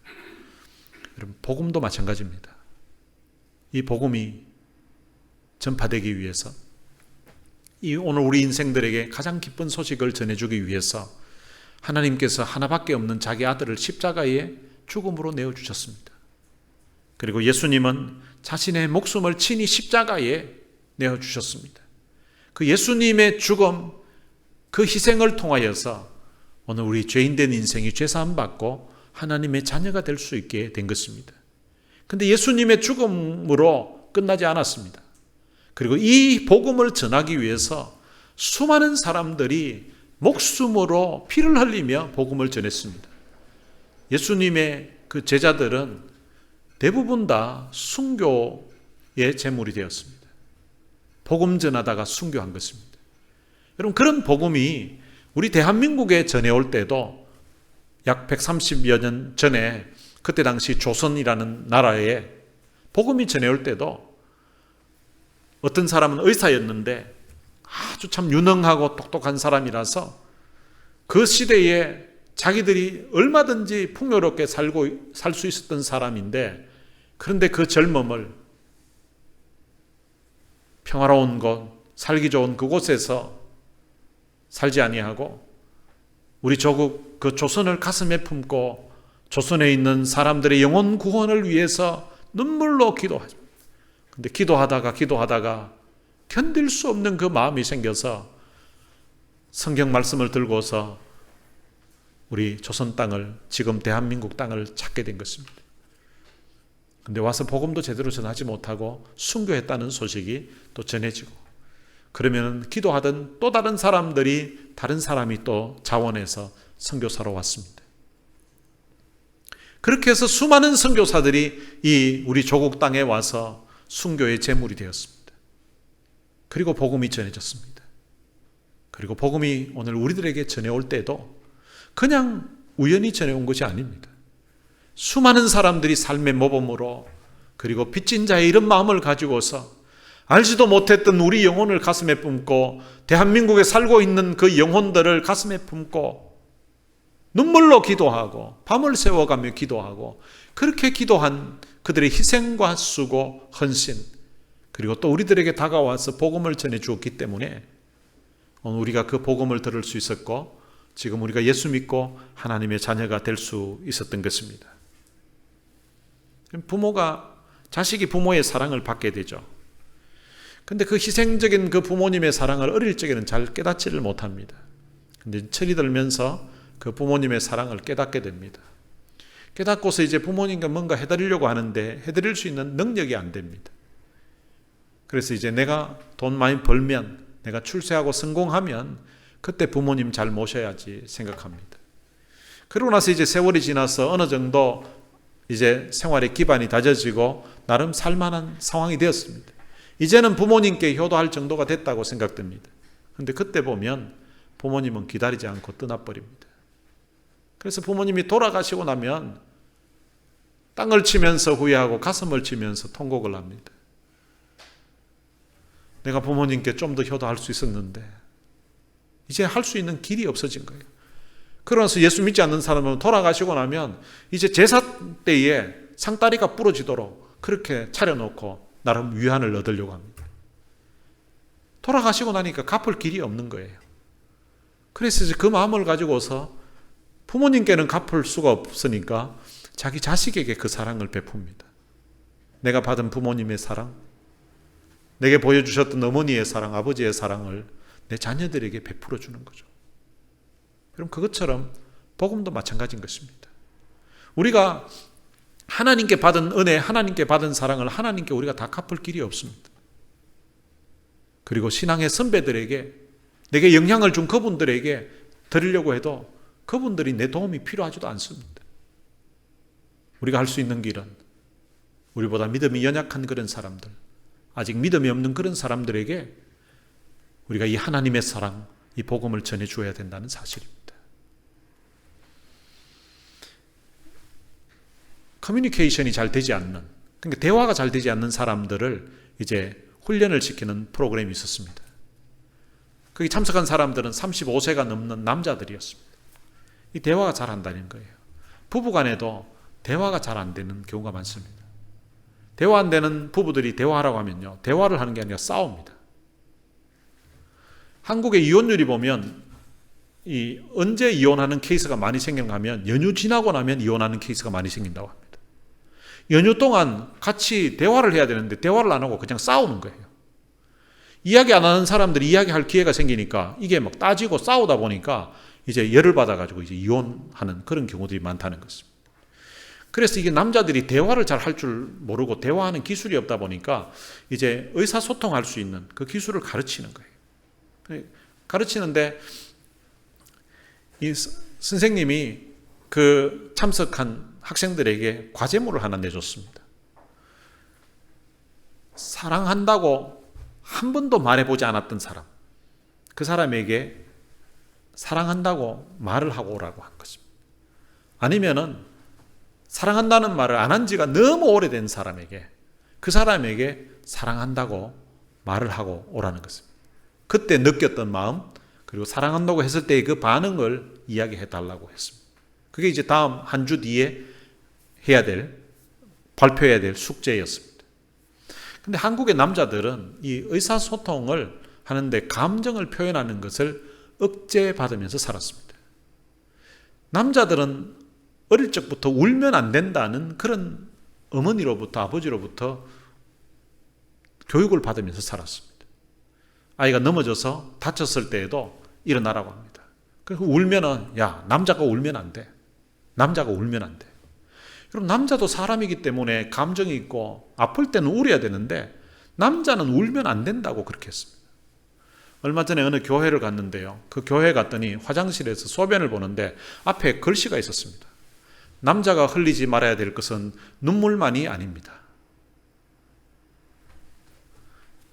여러분, 복음도 마찬가지입니다. 이 복음이 전파되기 위해서, 이 오늘 우리 인생들에게 가장 기쁜 소식을 전해주기 위해서 하나님께서 하나밖에 없는 자기 아들을 십자가에 죽음으로 내어주셨습니다. 그리고 예수님은 자신의 목숨을 친히 십자가에 내어주셨습니다. 그 예수님의 죽음, 그 희생을 통하여서 오늘 우리 죄인된 인생이 죄사함 받고 하나님의 자녀가 될 수 있게 된 것입니다. 그런데 예수님의 죽음으로 끝나지 않았습니다. 그리고 이 복음을 전하기 위해서 수많은 사람들이 목숨으로 피를 흘리며 복음을 전했습니다. 예수님의 그 제자들은 대부분 다 순교의 제물이 되었습니다. 복음 전하다가 순교한 것입니다. 여러분, 그런 복음이 우리 대한민국에 전해올 때도 약 130여 년 전에, 그때 당시 조선이라는 나라에 복음이 전해올 때도 어떤 사람은 의사였는데 아주 참 유능하고 똑똑한 사람이라서 그 시대에 자기들이 얼마든지 풍요롭게 살 수 있었던 사람인데, 그런데 그 젊음을 평화로운 곳, 살기 좋은 그곳에서 살지 아니하고 우리 조국 그 조선을 가슴에 품고 조선에 있는 사람들의 영혼 구원을 위해서 눈물로 기도하죠. 근데 기도하다가 견딜 수 없는 그 마음이 생겨서 성경 말씀을 들고서 우리 조선 땅을, 지금 대한민국 땅을 찾게 된 것입니다. 근데 와서 복음도 제대로 전하지 못하고 순교했다는 소식이 또 전해지고, 그러면 기도하던 또 다른 사람들이, 다른 사람이 또 자원해서 선교사로 왔습니다. 그렇게 해서 수많은 선교사들이 이 우리 조국 땅에 와서 순교의 제물이 되었습니다. 그리고 복음이 전해졌습니다. 그리고 복음이 오늘 우리들에게 전해올 때도 그냥 우연히 전해온 것이 아닙니다. 수많은 사람들이 삶의 모범으로, 그리고 빚진 자의 이런 마음을 가지고서 알지도 못했던 우리 영혼을 가슴에 품고, 대한민국에 살고 있는 그 영혼들을 가슴에 품고 눈물로 기도하고 밤을 새워가며 기도하고, 그렇게 기도한 그들의 희생과 수고, 헌신, 그리고 또 우리들에게 다가와서 복음을 전해 주었기 때문에 오늘 우리가 그 복음을 들을 수 있었고, 지금 우리가 예수 믿고 하나님의 자녀가 될 수 있었던 것입니다. 자식이 부모의 사랑을 받게 되죠. 근데 그 희생적인 그 부모님의 사랑을 어릴 적에는 잘 깨닫지를 못합니다. 근데 철이 들면서 그 부모님의 사랑을 깨닫게 됩니다. 깨닫고서 이제 부모님과 뭔가 해드리려고 하는데 해드릴 수 있는 능력이 안 됩니다. 그래서 이제 내가 돈 많이 벌면, 내가 출세하고 성공하면 그때 부모님 잘 모셔야지 생각합니다. 그러고 나서 이제 세월이 지나서 어느 정도 이제 생활의 기반이 다져지고 나름 살만한 상황이 되었습니다. 이제는 부모님께 효도할 정도가 됐다고 생각됩니다. 그런데 그때 보면 부모님은 기다리지 않고 떠나버립니다. 그래서 부모님이 돌아가시고 나면 땅을 치면서 후회하고 가슴을 치면서 통곡을 합니다. 내가 부모님께 좀 더 효도할 수 있었는데 이제 할 수 있는 길이 없어진 거예요. 그러면서 예수 믿지 않는 사람은 돌아가시고 나면 이제 제사 때에 상다리가 부러지도록 그렇게 차려놓고 나름 위안을 얻으려고 합니다. 돌아가시고 나니까 갚을 길이 없는 거예요. 그래서 이제 그 마음을 가지고서 부모님께는 갚을 수가 없으니까 자기 자식에게 그 사랑을 베풉니다. 내가 받은 부모님의 사랑, 내게 보여주셨던 어머니의 사랑, 아버지의 사랑을 내 자녀들에게 베풀어 주는 거죠. 그럼 그것처럼 복음도 마찬가지인 것입니다. 우리가 하나님께 받은 은혜, 하나님께 받은 사랑을 하나님께 우리가 다 갚을 길이 없습니다. 그리고 신앙의 선배들에게, 내게 영향을 준 그분들에게 드리려고 해도 그분들이 내 도움이 필요하지도 않습니다. 우리가 할 수 있는 길은 우리보다 믿음이 연약한 그런 사람들, 아직 믿음이 없는 그런 사람들에게 우리가 이 하나님의 사랑, 이 복음을 전해주어야 된다는 사실입니다. 커뮤니케이션이 잘 되지 않는, 그러니까 대화가 잘 되지 않는 사람들을 이제 훈련을 시키는 프로그램이 있었습니다. 거기 참석한 사람들은 35세가 넘는 남자들이었습니다. 이 대화가 잘 안 되는 거예요. 부부간에도 대화가 잘 안 되는 경우가 많습니다. 대화 안 되는 부부들이 대화하라고 하면요, 대화를 하는 게 아니라 싸웁니다. 한국의 이혼율이 보면 언제 이혼하는 케이스가 많이 생긴가 하면 연휴 지나고 나면 이혼하는 케이스가 많이 생긴다고 합니다. 연휴 동안 같이 대화를 해야 되는데 대화를 안 하고 그냥 싸우는 거예요. 이야기 안 하는 사람들이 이야기할 기회가 생기니까 이게 막 따지고 싸우다 보니까 이제 열을 받아가지고 이제 이혼하는 그런 경우들이 많다는 것입니다. 그래서 이게 남자들이 대화를 잘 할 줄 모르고 대화하는 기술이 없다 보니까 이제 의사소통할 수 있는 그 기술을 가르치는 거예요. 가르치는데 이 선생님이 그 참석한 학생들에게 과제물을 하나 내줬습니다. 사랑한다고 한 번도 말해보지 않았던 사람, 그 사람에게 사랑한다고 말을 하고 오라고 한 것입니다. 아니면은 사랑한다는 말을 안 한 지가 너무 오래된 사람에게, 그 사람에게 사랑한다고 말을 하고 오라는 것입니다. 그때 느꼈던 마음, 그리고 사랑한다고 했을 때의 그 반응을 이야기해 달라고 했습니다. 그게 이제 다음 한 주 뒤에 발표해야 될 숙제였습니다. 근데 한국의 남자들은 이 의사소통을 하는데 감정을 표현하는 것을 억제받으면서 살았습니다. 남자들은 어릴 적부터 울면 안 된다는 그런 어머니로부터, 아버지로부터 교육을 받으면서 살았습니다. 아이가 넘어져서 다쳤을 때에도 일어나라고 합니다. 그래서 울면은, 야, 남자가 울면 안 돼. 남자가 울면 안 돼. 그럼 남자도 사람이기 때문에 감정이 있고 아플 때는 울어야 되는데 남자는 울면 안 된다고 그렇게 했습니다. 얼마 전에 어느 교회를 갔는데요. 그 교회 갔더니 화장실에서 소변을 보는데 앞에 글씨가 있었습니다. 남자가 흘리지 말아야 될 것은 눈물만이 아닙니다.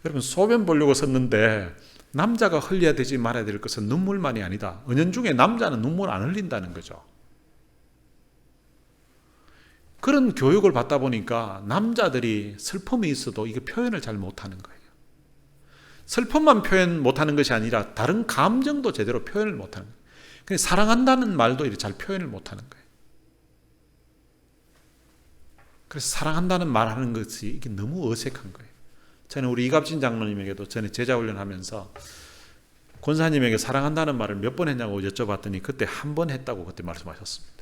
여러분, 소변 보려고 섰는데 남자가 흘려야 되지 말아야 될 것은 눈물만이 아니다. 은연중에 남자는 눈물 안 흘린다는 거죠. 그런 교육을 받다 보니까 남자들이 슬픔이 있어도 이게 표현을 잘 못하는 거예요. 슬픔만 표현 못하는 것이 아니라 다른 감정도 제대로 표현을 못하는 거예요. 그래서 사랑한다는 말도 이렇게 잘 표현을 못하는 거예요. 그래서 사랑한다는 말하는 것이 이게 너무 어색한 거예요. 저는 우리 이갑진 장로님에게도 전에 제자훈련하면서 권사님에게 사랑한다는 말을 몇 번 했냐고 여쭤봤더니 그때 한 번 했다고 그때 말씀하셨습니다.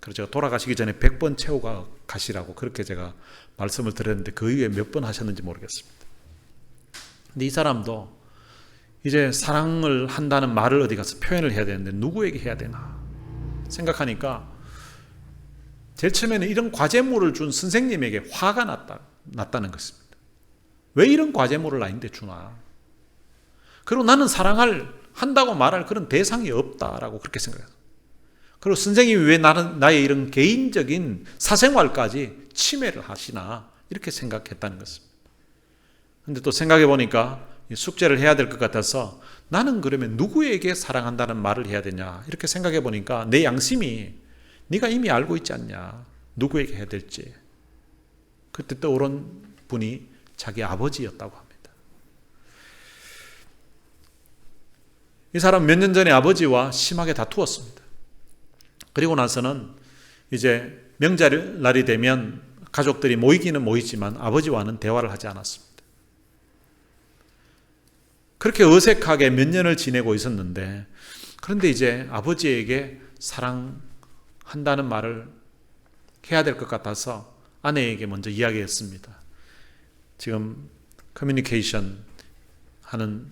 그래서 제가 돌아가시기 전에 100번 채우고 가시라고 그렇게 제가 말씀을 드렸는데 그 이후에 몇 번 하셨는지 모르겠습니다. 근데 이 사람도 이제 사랑을 한다는 말을 어디 가서 표현을 해야 되는데 누구에게 해야 되나 생각하니까 제일 처음에는 이런 과제물을 준 선생님에게 화가 났다는 것입니다. 왜 이런 과제물을 나한테 주나? 그리고 나는 한다고 말할 그런 대상이 없다라고 그렇게 생각해요. 그리고 선생님이 왜 나의 이런 개인적인 사생활까지 침해를 하시나 이렇게 생각했다는 것입니다. 그런데 또 생각해 보니까 숙제를 해야 될 것 같아서 나는 그러면 누구에게 사랑한다는 말을 해야 되냐 이렇게 생각해 보니까 내 양심이 네가 이미 알고 있지 않냐 누구에게 해야 될지. 그때 떠오른 분이 자기 아버지였다고 합니다. 이 사람 몇 년 전에 아버지와 심하게 다투었습니다. 그리고 나서는 이제 명절날이 되면 가족들이 모이기는 모이지만 아버지와는 대화를 하지 않았습니다. 그렇게 어색하게 몇 년을 지내고 있었는데 그런데 이제 아버지에게 사랑한다는 말을 해야 될 것 같아서 아내에게 먼저 이야기했습니다. 지금 커뮤니케이션 하는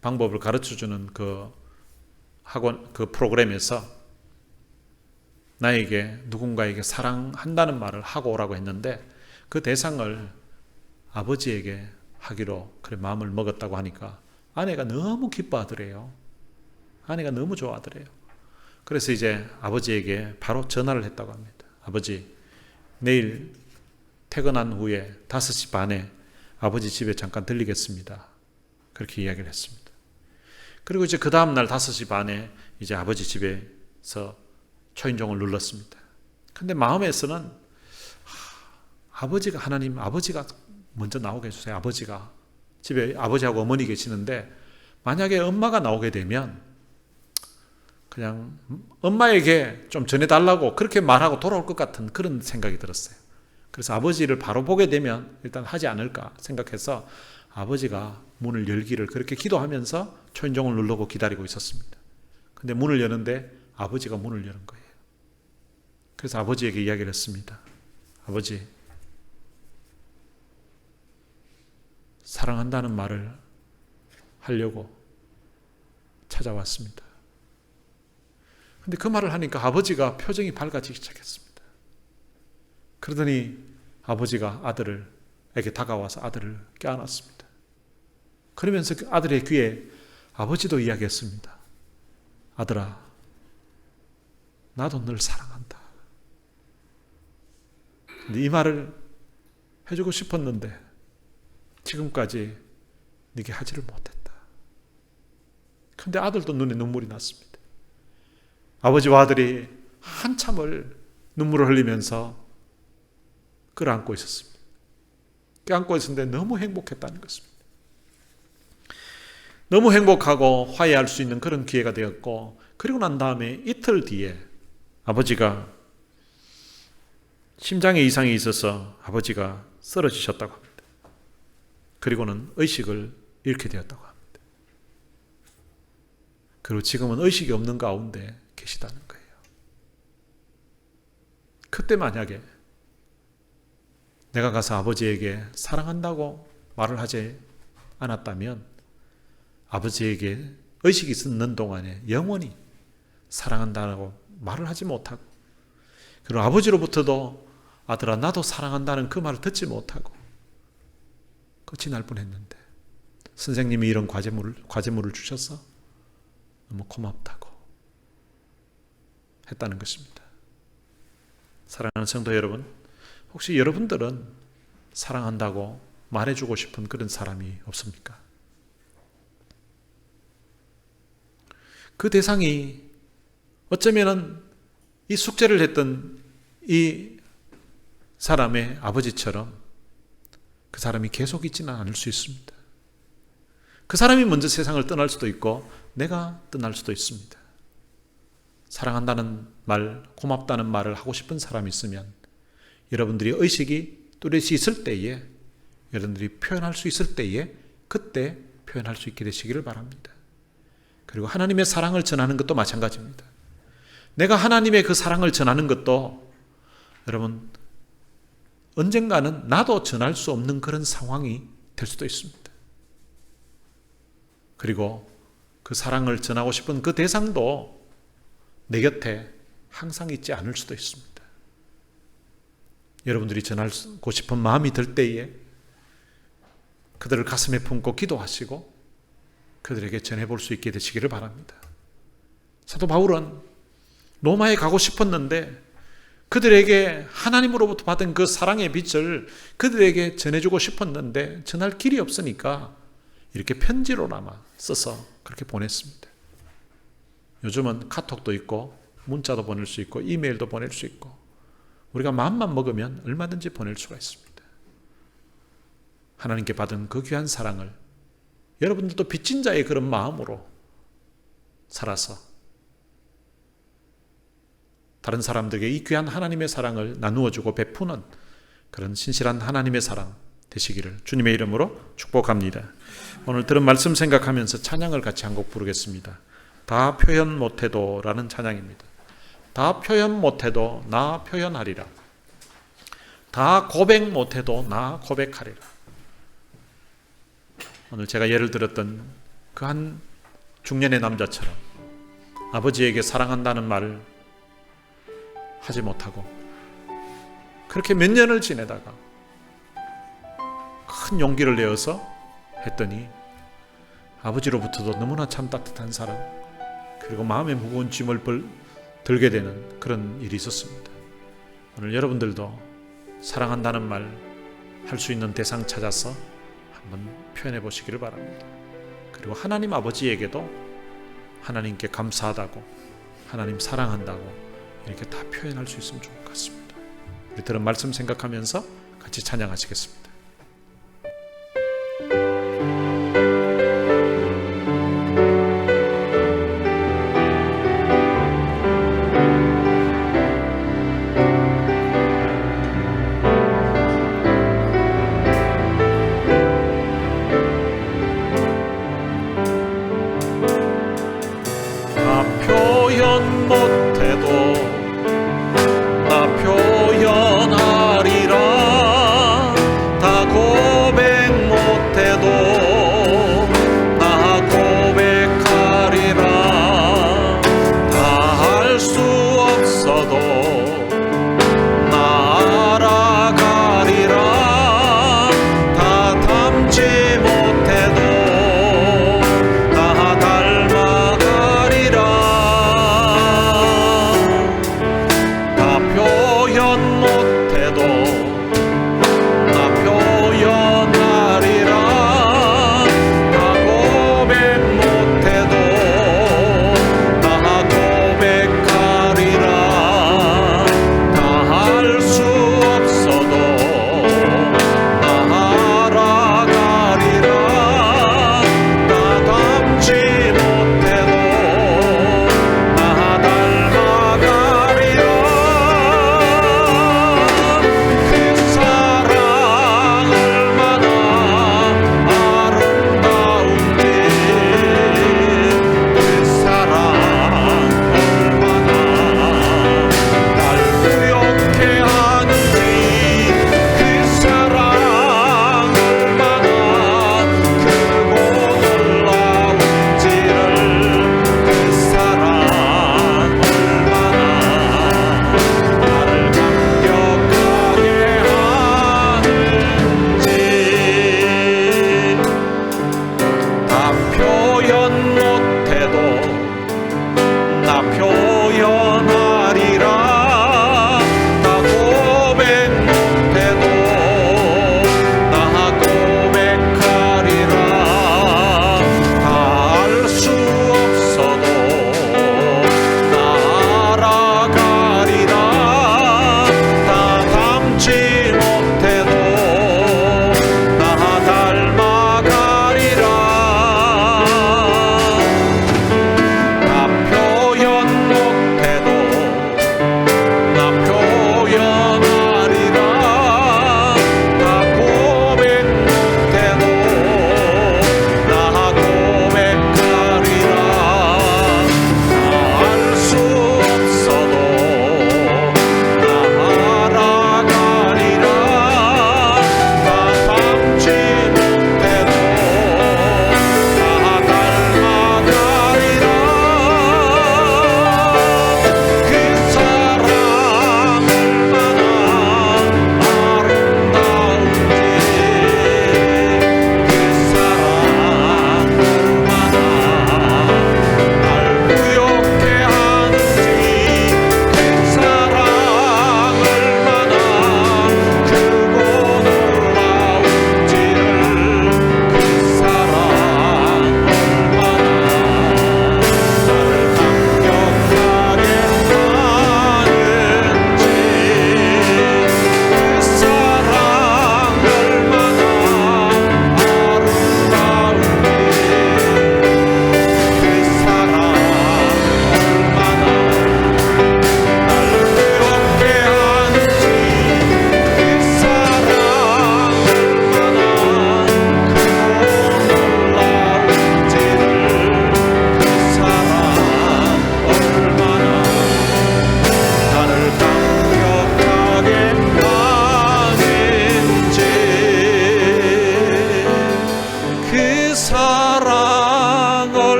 방법을 가르쳐주는 그 학원, 그 프로그램에서 나에게 누군가에게 사랑한다는 말을 하고 오라고 했는데 그 대상을 아버지에게 하기로 그래 마음을 먹었다고 하니까 아내가 너무 기뻐하더래요. 아내가 너무 좋아하더래요. 그래서 이제 아버지에게 바로 전화를 했다고 합니다. 아버지, 내일 퇴근한 후에 5시 반에 아버지 집에 잠깐 들리겠습니다. 그렇게 이야기를 했습니다. 그리고 이제 그 다음날 5시 반에 이제 아버지 집에서 초인종을 눌렀습니다. 근데 마음에서는 아버지가 하나님 아버지가 먼저 나오게 해주세요. 아버지가 집에 아버지하고 어머니 계시는데 만약에 엄마가 나오게 되면 그냥 엄마에게 좀 전해달라고 그렇게 말하고 돌아올 것 같은 그런 생각이 들었어요. 그래서 아버지를 바로 보게 되면 일단 하지 않을까 생각해서 아버지가 문을 열기를 그렇게 기도하면서 초인종을 누르고 기다리고 있었습니다. 근데 문을 여는데 아버지가 문을 여는 거예요. 그래서 아버지에게 이야기를 했습니다. 아버지, 사랑한다는 말을 하려고 찾아왔습니다. 근데 그 말을 하니까 아버지가 표정이 밝아지기 시작했습니다. 그러더니 아버지가 아들에게 다가와서 아들을 껴안았습니다. 그러면서 그 아들의 귀에 아버지도 이야기했습니다. 아들아, 나도 널 사랑한다. 근데 이 말을 해주고 싶었는데 지금까지 네게 하지를 못했다. 근데 아들도 눈에 눈물이 났습니다. 아버지와 아들이 한참을 눈물을 흘리면서 끌어안고 있었습니다. 껴안고 있었는데 너무 행복했다는 것입니다. 너무 행복하고 화해할 수 있는 그런 기회가 되었고, 그리고 난 다음에 이틀 뒤에 아버지가 심장에 이상이 있어서 아버지가 쓰러지셨다고 합니다. 그리고는 의식을 잃게 되었다고 합니다. 그리고 지금은 의식이 없는 가운데 계시다는 거예요. 그때 만약에 내가 가서 아버지에게 사랑한다고 말을 하지 않았다면 아버지에게 의식이 있는 동안에 영원히 사랑한다고 말을 하지 못하고, 그리고 아버지로부터도 아들아 나도 사랑한다는 그 말을 듣지 못하고 끝이 날 뻔했는데 선생님이 이런 과제물을 주셔서 너무 고맙다고 했다는 것입니다. 사랑하는 성도 여러분, 혹시 여러분들은 사랑한다고 말해주고 싶은 그런 사람이 없습니까? 그 대상이 어쩌면은 이 숙제를 했던 이 사람의 아버지처럼 그 사람이 계속 있지는 않을 수 있습니다. 그 사람이 먼저 세상을 떠날 수도 있고 내가 떠날 수도 있습니다. 사랑한다는 말, 고맙다는 말을 하고 싶은 사람이 있으면 여러분들이 의식이 뚜렷이 있을 때에, 여러분들이 표현할 수 있을 때에 그때 표현할 수 있게 되시기를 바랍니다. 그리고 하나님의 사랑을 전하는 것도 마찬가지입니다. 내가 하나님의 그 사랑을 전하는 것도 여러분 언젠가는 나도 전할 수 없는 그런 상황이 될 수도 있습니다. 그리고 그 사랑을 전하고 싶은 그 대상도 내 곁에 항상 있지 않을 수도 있습니다. 여러분들이 전하고 싶은 마음이 들 때에 그들을 가슴에 품고 기도하시고 그들에게 전해볼 수 있게 되시기를 바랍니다. 사도 바울은 로마에 가고 싶었는데 그들에게 하나님으로부터 받은 그 사랑의 빛을 그들에게 전해주고 싶었는데 전할 길이 없으니까 이렇게 편지로나마 써서 그렇게 보냈습니다. 요즘은 카톡도 있고 문자도 보낼 수 있고 이메일도 보낼 수 있고 우리가 마음만 먹으면 얼마든지 보낼 수가 있습니다. 하나님께 받은 그 귀한 사랑을 여러분들도 빚진 자의 그런 마음으로 살아서 다른 사람들에게 이 귀한 하나님의 사랑을 나누어주고 베푸는 그런 신실한 하나님의 사랑 되시기를 주님의 이름으로 축복합니다. 오늘 들은 말씀 생각하면서 찬양을 같이 한 곡 부르겠습니다. 다 표현 못해도 라는 찬양입니다. 다 표현 못해도 나 표현하리라. 다 고백 못해도 나 고백하리라. 오늘 제가 예를 들었던 그 한 중년의 남자처럼 아버지에게 사랑한다는 말을 하지 못하고 그렇게 몇 년을 지내다가 큰 용기를 내어서 했더니 아버지로부터도 너무나 참 따뜻한 사랑, 그리고 마음에 무거운 짐을 들게 되는 그런 일이 있었습니다. 오늘 여러분들도 사랑한다는 말 할 수 있는 대상 찾아서 한번 표현해 보시기를 바랍니다. 그리고 하나님 아버지에게도 하나님께 감사하다고, 하나님 사랑한다고 이렇게 다 표현할 수 있으면 좋을 것 같습니다. 우리 들은 말씀 생각하면서 같이 찬양하시겠습니다.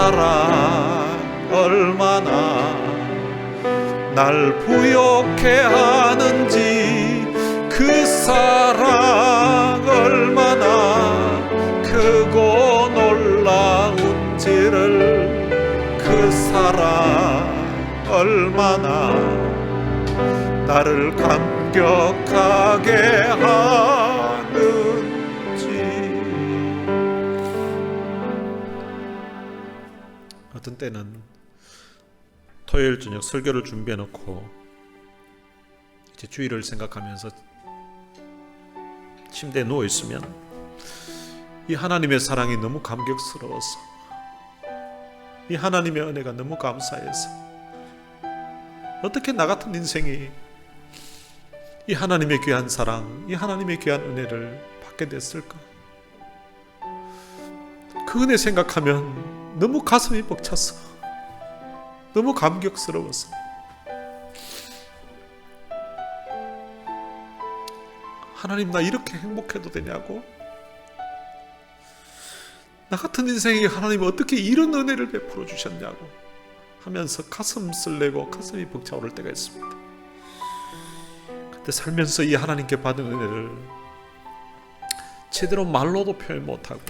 사랑 얼마나 날 부욕해 하는지, 그 사랑 얼마나 크고 놀라운지를 그 얼마나 나를 감격하게 하는지. 어떤 때는 토요일 저녁 설교를 준비해 놓고 이제 주일을 생각하면서 침대에 누워 있으면 이 하나님의 사랑이 너무 감격스러워서, 이 하나님의 은혜가 너무 감사해서, 어떻게 나 같은 인생이 이 하나님의 귀한 사랑, 이 하나님의 귀한 은혜를 받게 됐을까? 그 은혜 생각하면 너무 가슴이 벅차서, 너무 감격스러워서, 하나님 나 이렇게 행복해도 되냐고, 나 같은 인생에 하나님 어떻게 이런 은혜를 베풀어 주셨냐고 하면서 가슴 설레고 가슴이 벅차오를 때가 있습니다. 그때 살면서 이 하나님께 받은 은혜를 제대로 말로도 표현 못하고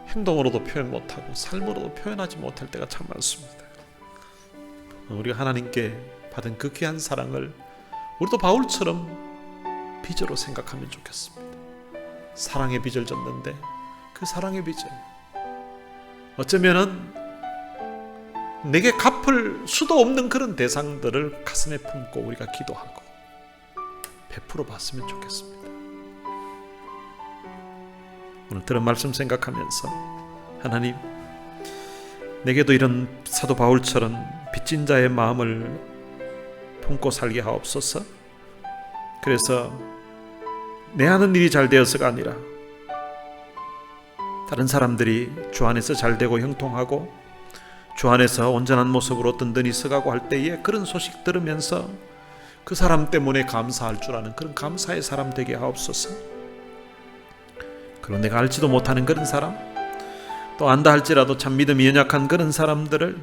행동으로도 표현 못하고 삶으로도 표현하지 못할 때가 참 많습니다. 우리가 하나님께 받은 그 귀한 사랑을 우리도 바울처럼 빚으로 생각하면 좋겠습니다. 사랑의 빚을 졌는데 그 사랑의 빚을 어쩌면은 내게 갚을 수도 없는 그런 대상들을 가슴에 품고 우리가 기도하고 베풀어 봤으면 좋겠습니다. 오늘 들은 말씀 생각하면서 하나님, 내게도 이런 사도 바울처럼 빚진 자의 마음을 품고 살게 하옵소서. 그래서 내 하는 일이 잘 되어서가 아니라 다른 사람들이 주 안에서 잘 되고 형통하고 주 안에서 온전한 모습으로 든든히 서가고 할 때에 그런 소식 들으면서 그 사람 때문에 감사할 줄 아는 그런 감사의 사람 되게 하옵소서. 그리고 내가 알지도 못하는 그런 사람, 또 안다 할지라도 참 믿음이 연약한 그런 사람들을,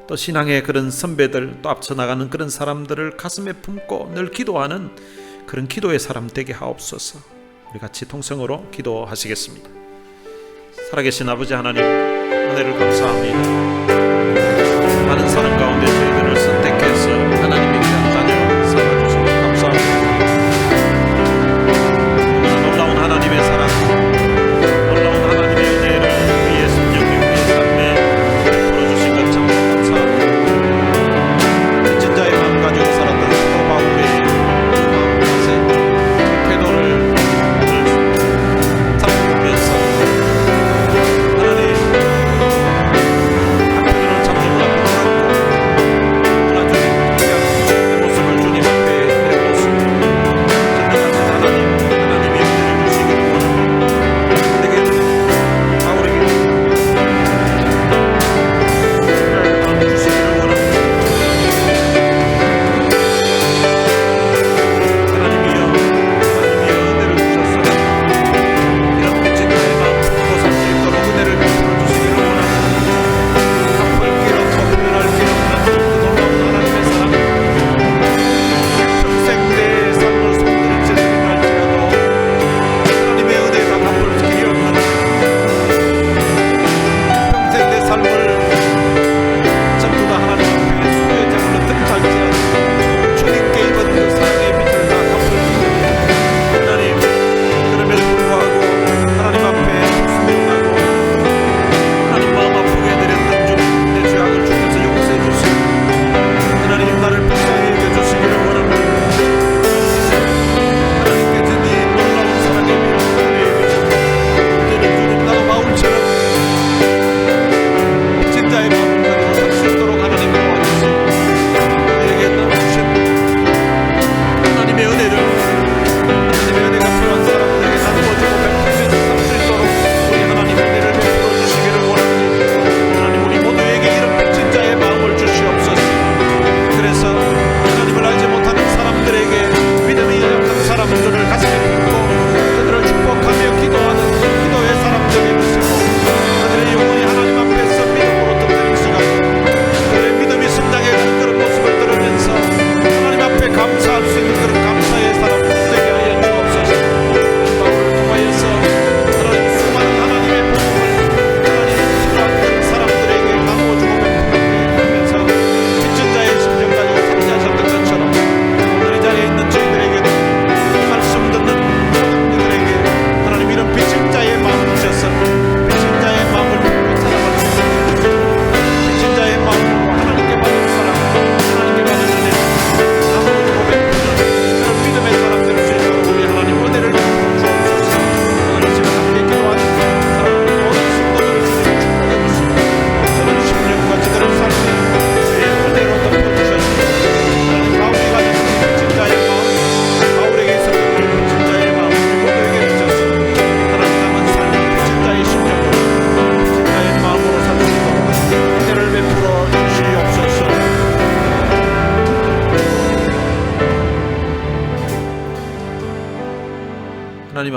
또 신앙의 그런 선배들, 또 앞서 나가는 그런 사람들을 가슴에 품고 늘 기도하는 그런 기도의 사람 되게 하옵소서. 우리 같이 통성으로 기도하시겠습니다. 살아계신 아버지 하나님, 은혜를 감사합니다. 많은 사람 가운데 저희들을 선택해서 하나님의 귀한 자녀 삼아주시고 감사합니다. 놀라운 하나님의 사랑, 놀라운 하나님의 은혜를 우리의 성령님, 우리의 삶에 풀어주신 것 참 감사합니다. 빚진 자의 마음 가지고 살았던 사도 바울의 마음까지 태도를 살펴보면서 하나님, 한편으로는 참 놀랍고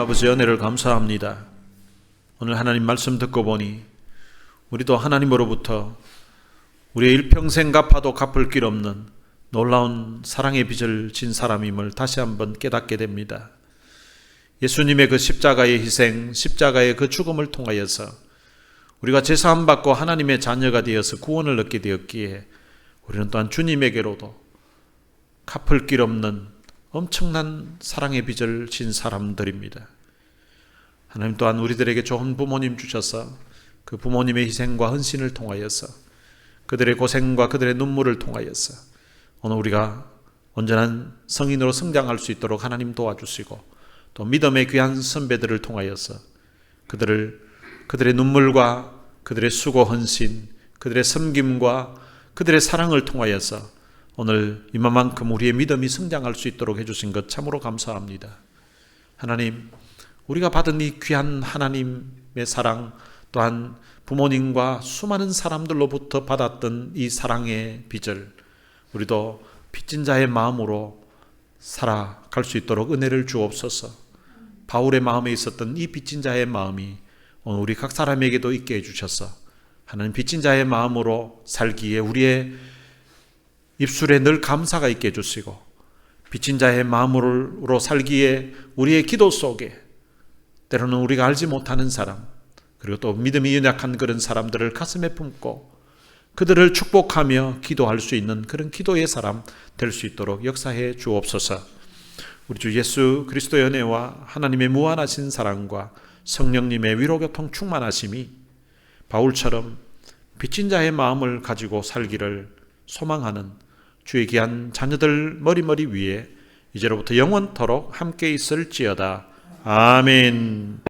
아버지 은혜를 감사합니다. 오늘 하나님 말씀 듣고 보니 우리도 하나님으로부터 우리의 일평생 갚아도 갚을 길 없는 놀라운 사랑의 빚을 진 사람임을 다시 한번 깨닫게 됩니다. 예수님의 그 십자가의 희생, 십자가의 그 죽음을 통하여서 우리가 제사함 받고 하나님의 자녀가 되어서 구원을 얻게 되었기에 우리는 또한 주님에게로도 갚을 길 없는 엄청난 사랑의 빚을 진 사람들입니다. 하나님 또한 우리들에게 좋은 부모님 주셔서 그 부모님의 희생과 헌신을 통하여서 그들의 고생과 그들의 눈물을 통하여서 오늘 우리가 온전한 성인으로 성장할 수 있도록 하나님 도와주시고 또 믿음의 귀한 선배들을 통하여서 그들의 눈물과 그들의 수고 헌신, 그들의 섬김과 그들의 사랑을 통하여서 오늘 이만큼 우리의 믿음이 성장할 수 있도록 해주신 것 참으로 감사합니다. 하나님, 우리가 받은 이 귀한 하나님의 사랑, 또한 부모님과 수많은 사람들로부터 받았던 이 사랑의 빚을 우리도 빚진 자의 마음으로 살아갈 수 있도록 은혜를 주옵소서. 바울의 마음에 있었던 이 빚진 자의 마음이 오늘 우리 각 사람에게도 있게 해주셔서 하나님 빚진 자의 마음으로 살기에 우리의 입술에 늘 감사가 있게 해주시고 빚진 자의 마음으로 살기에 우리의 기도 속에 때로는 우리가 알지 못하는 사람 그리고 또 믿음이 연약한 그런 사람들을 가슴에 품고 그들을 축복하며 기도할 수 있는 그런 기도의 사람 될 수 있도록 역사해 주옵소서. 우리 주 예수 그리스도의 은혜와 하나님의 무한하신 사랑과 성령님의 위로교통 충만하심이 바울처럼 빚진 자의 마음을 가지고 살기를 소망하는 주의 귀한 자녀들 머리머리 위에 이제로부터 영원토록 함께 있을지어다. 아멘.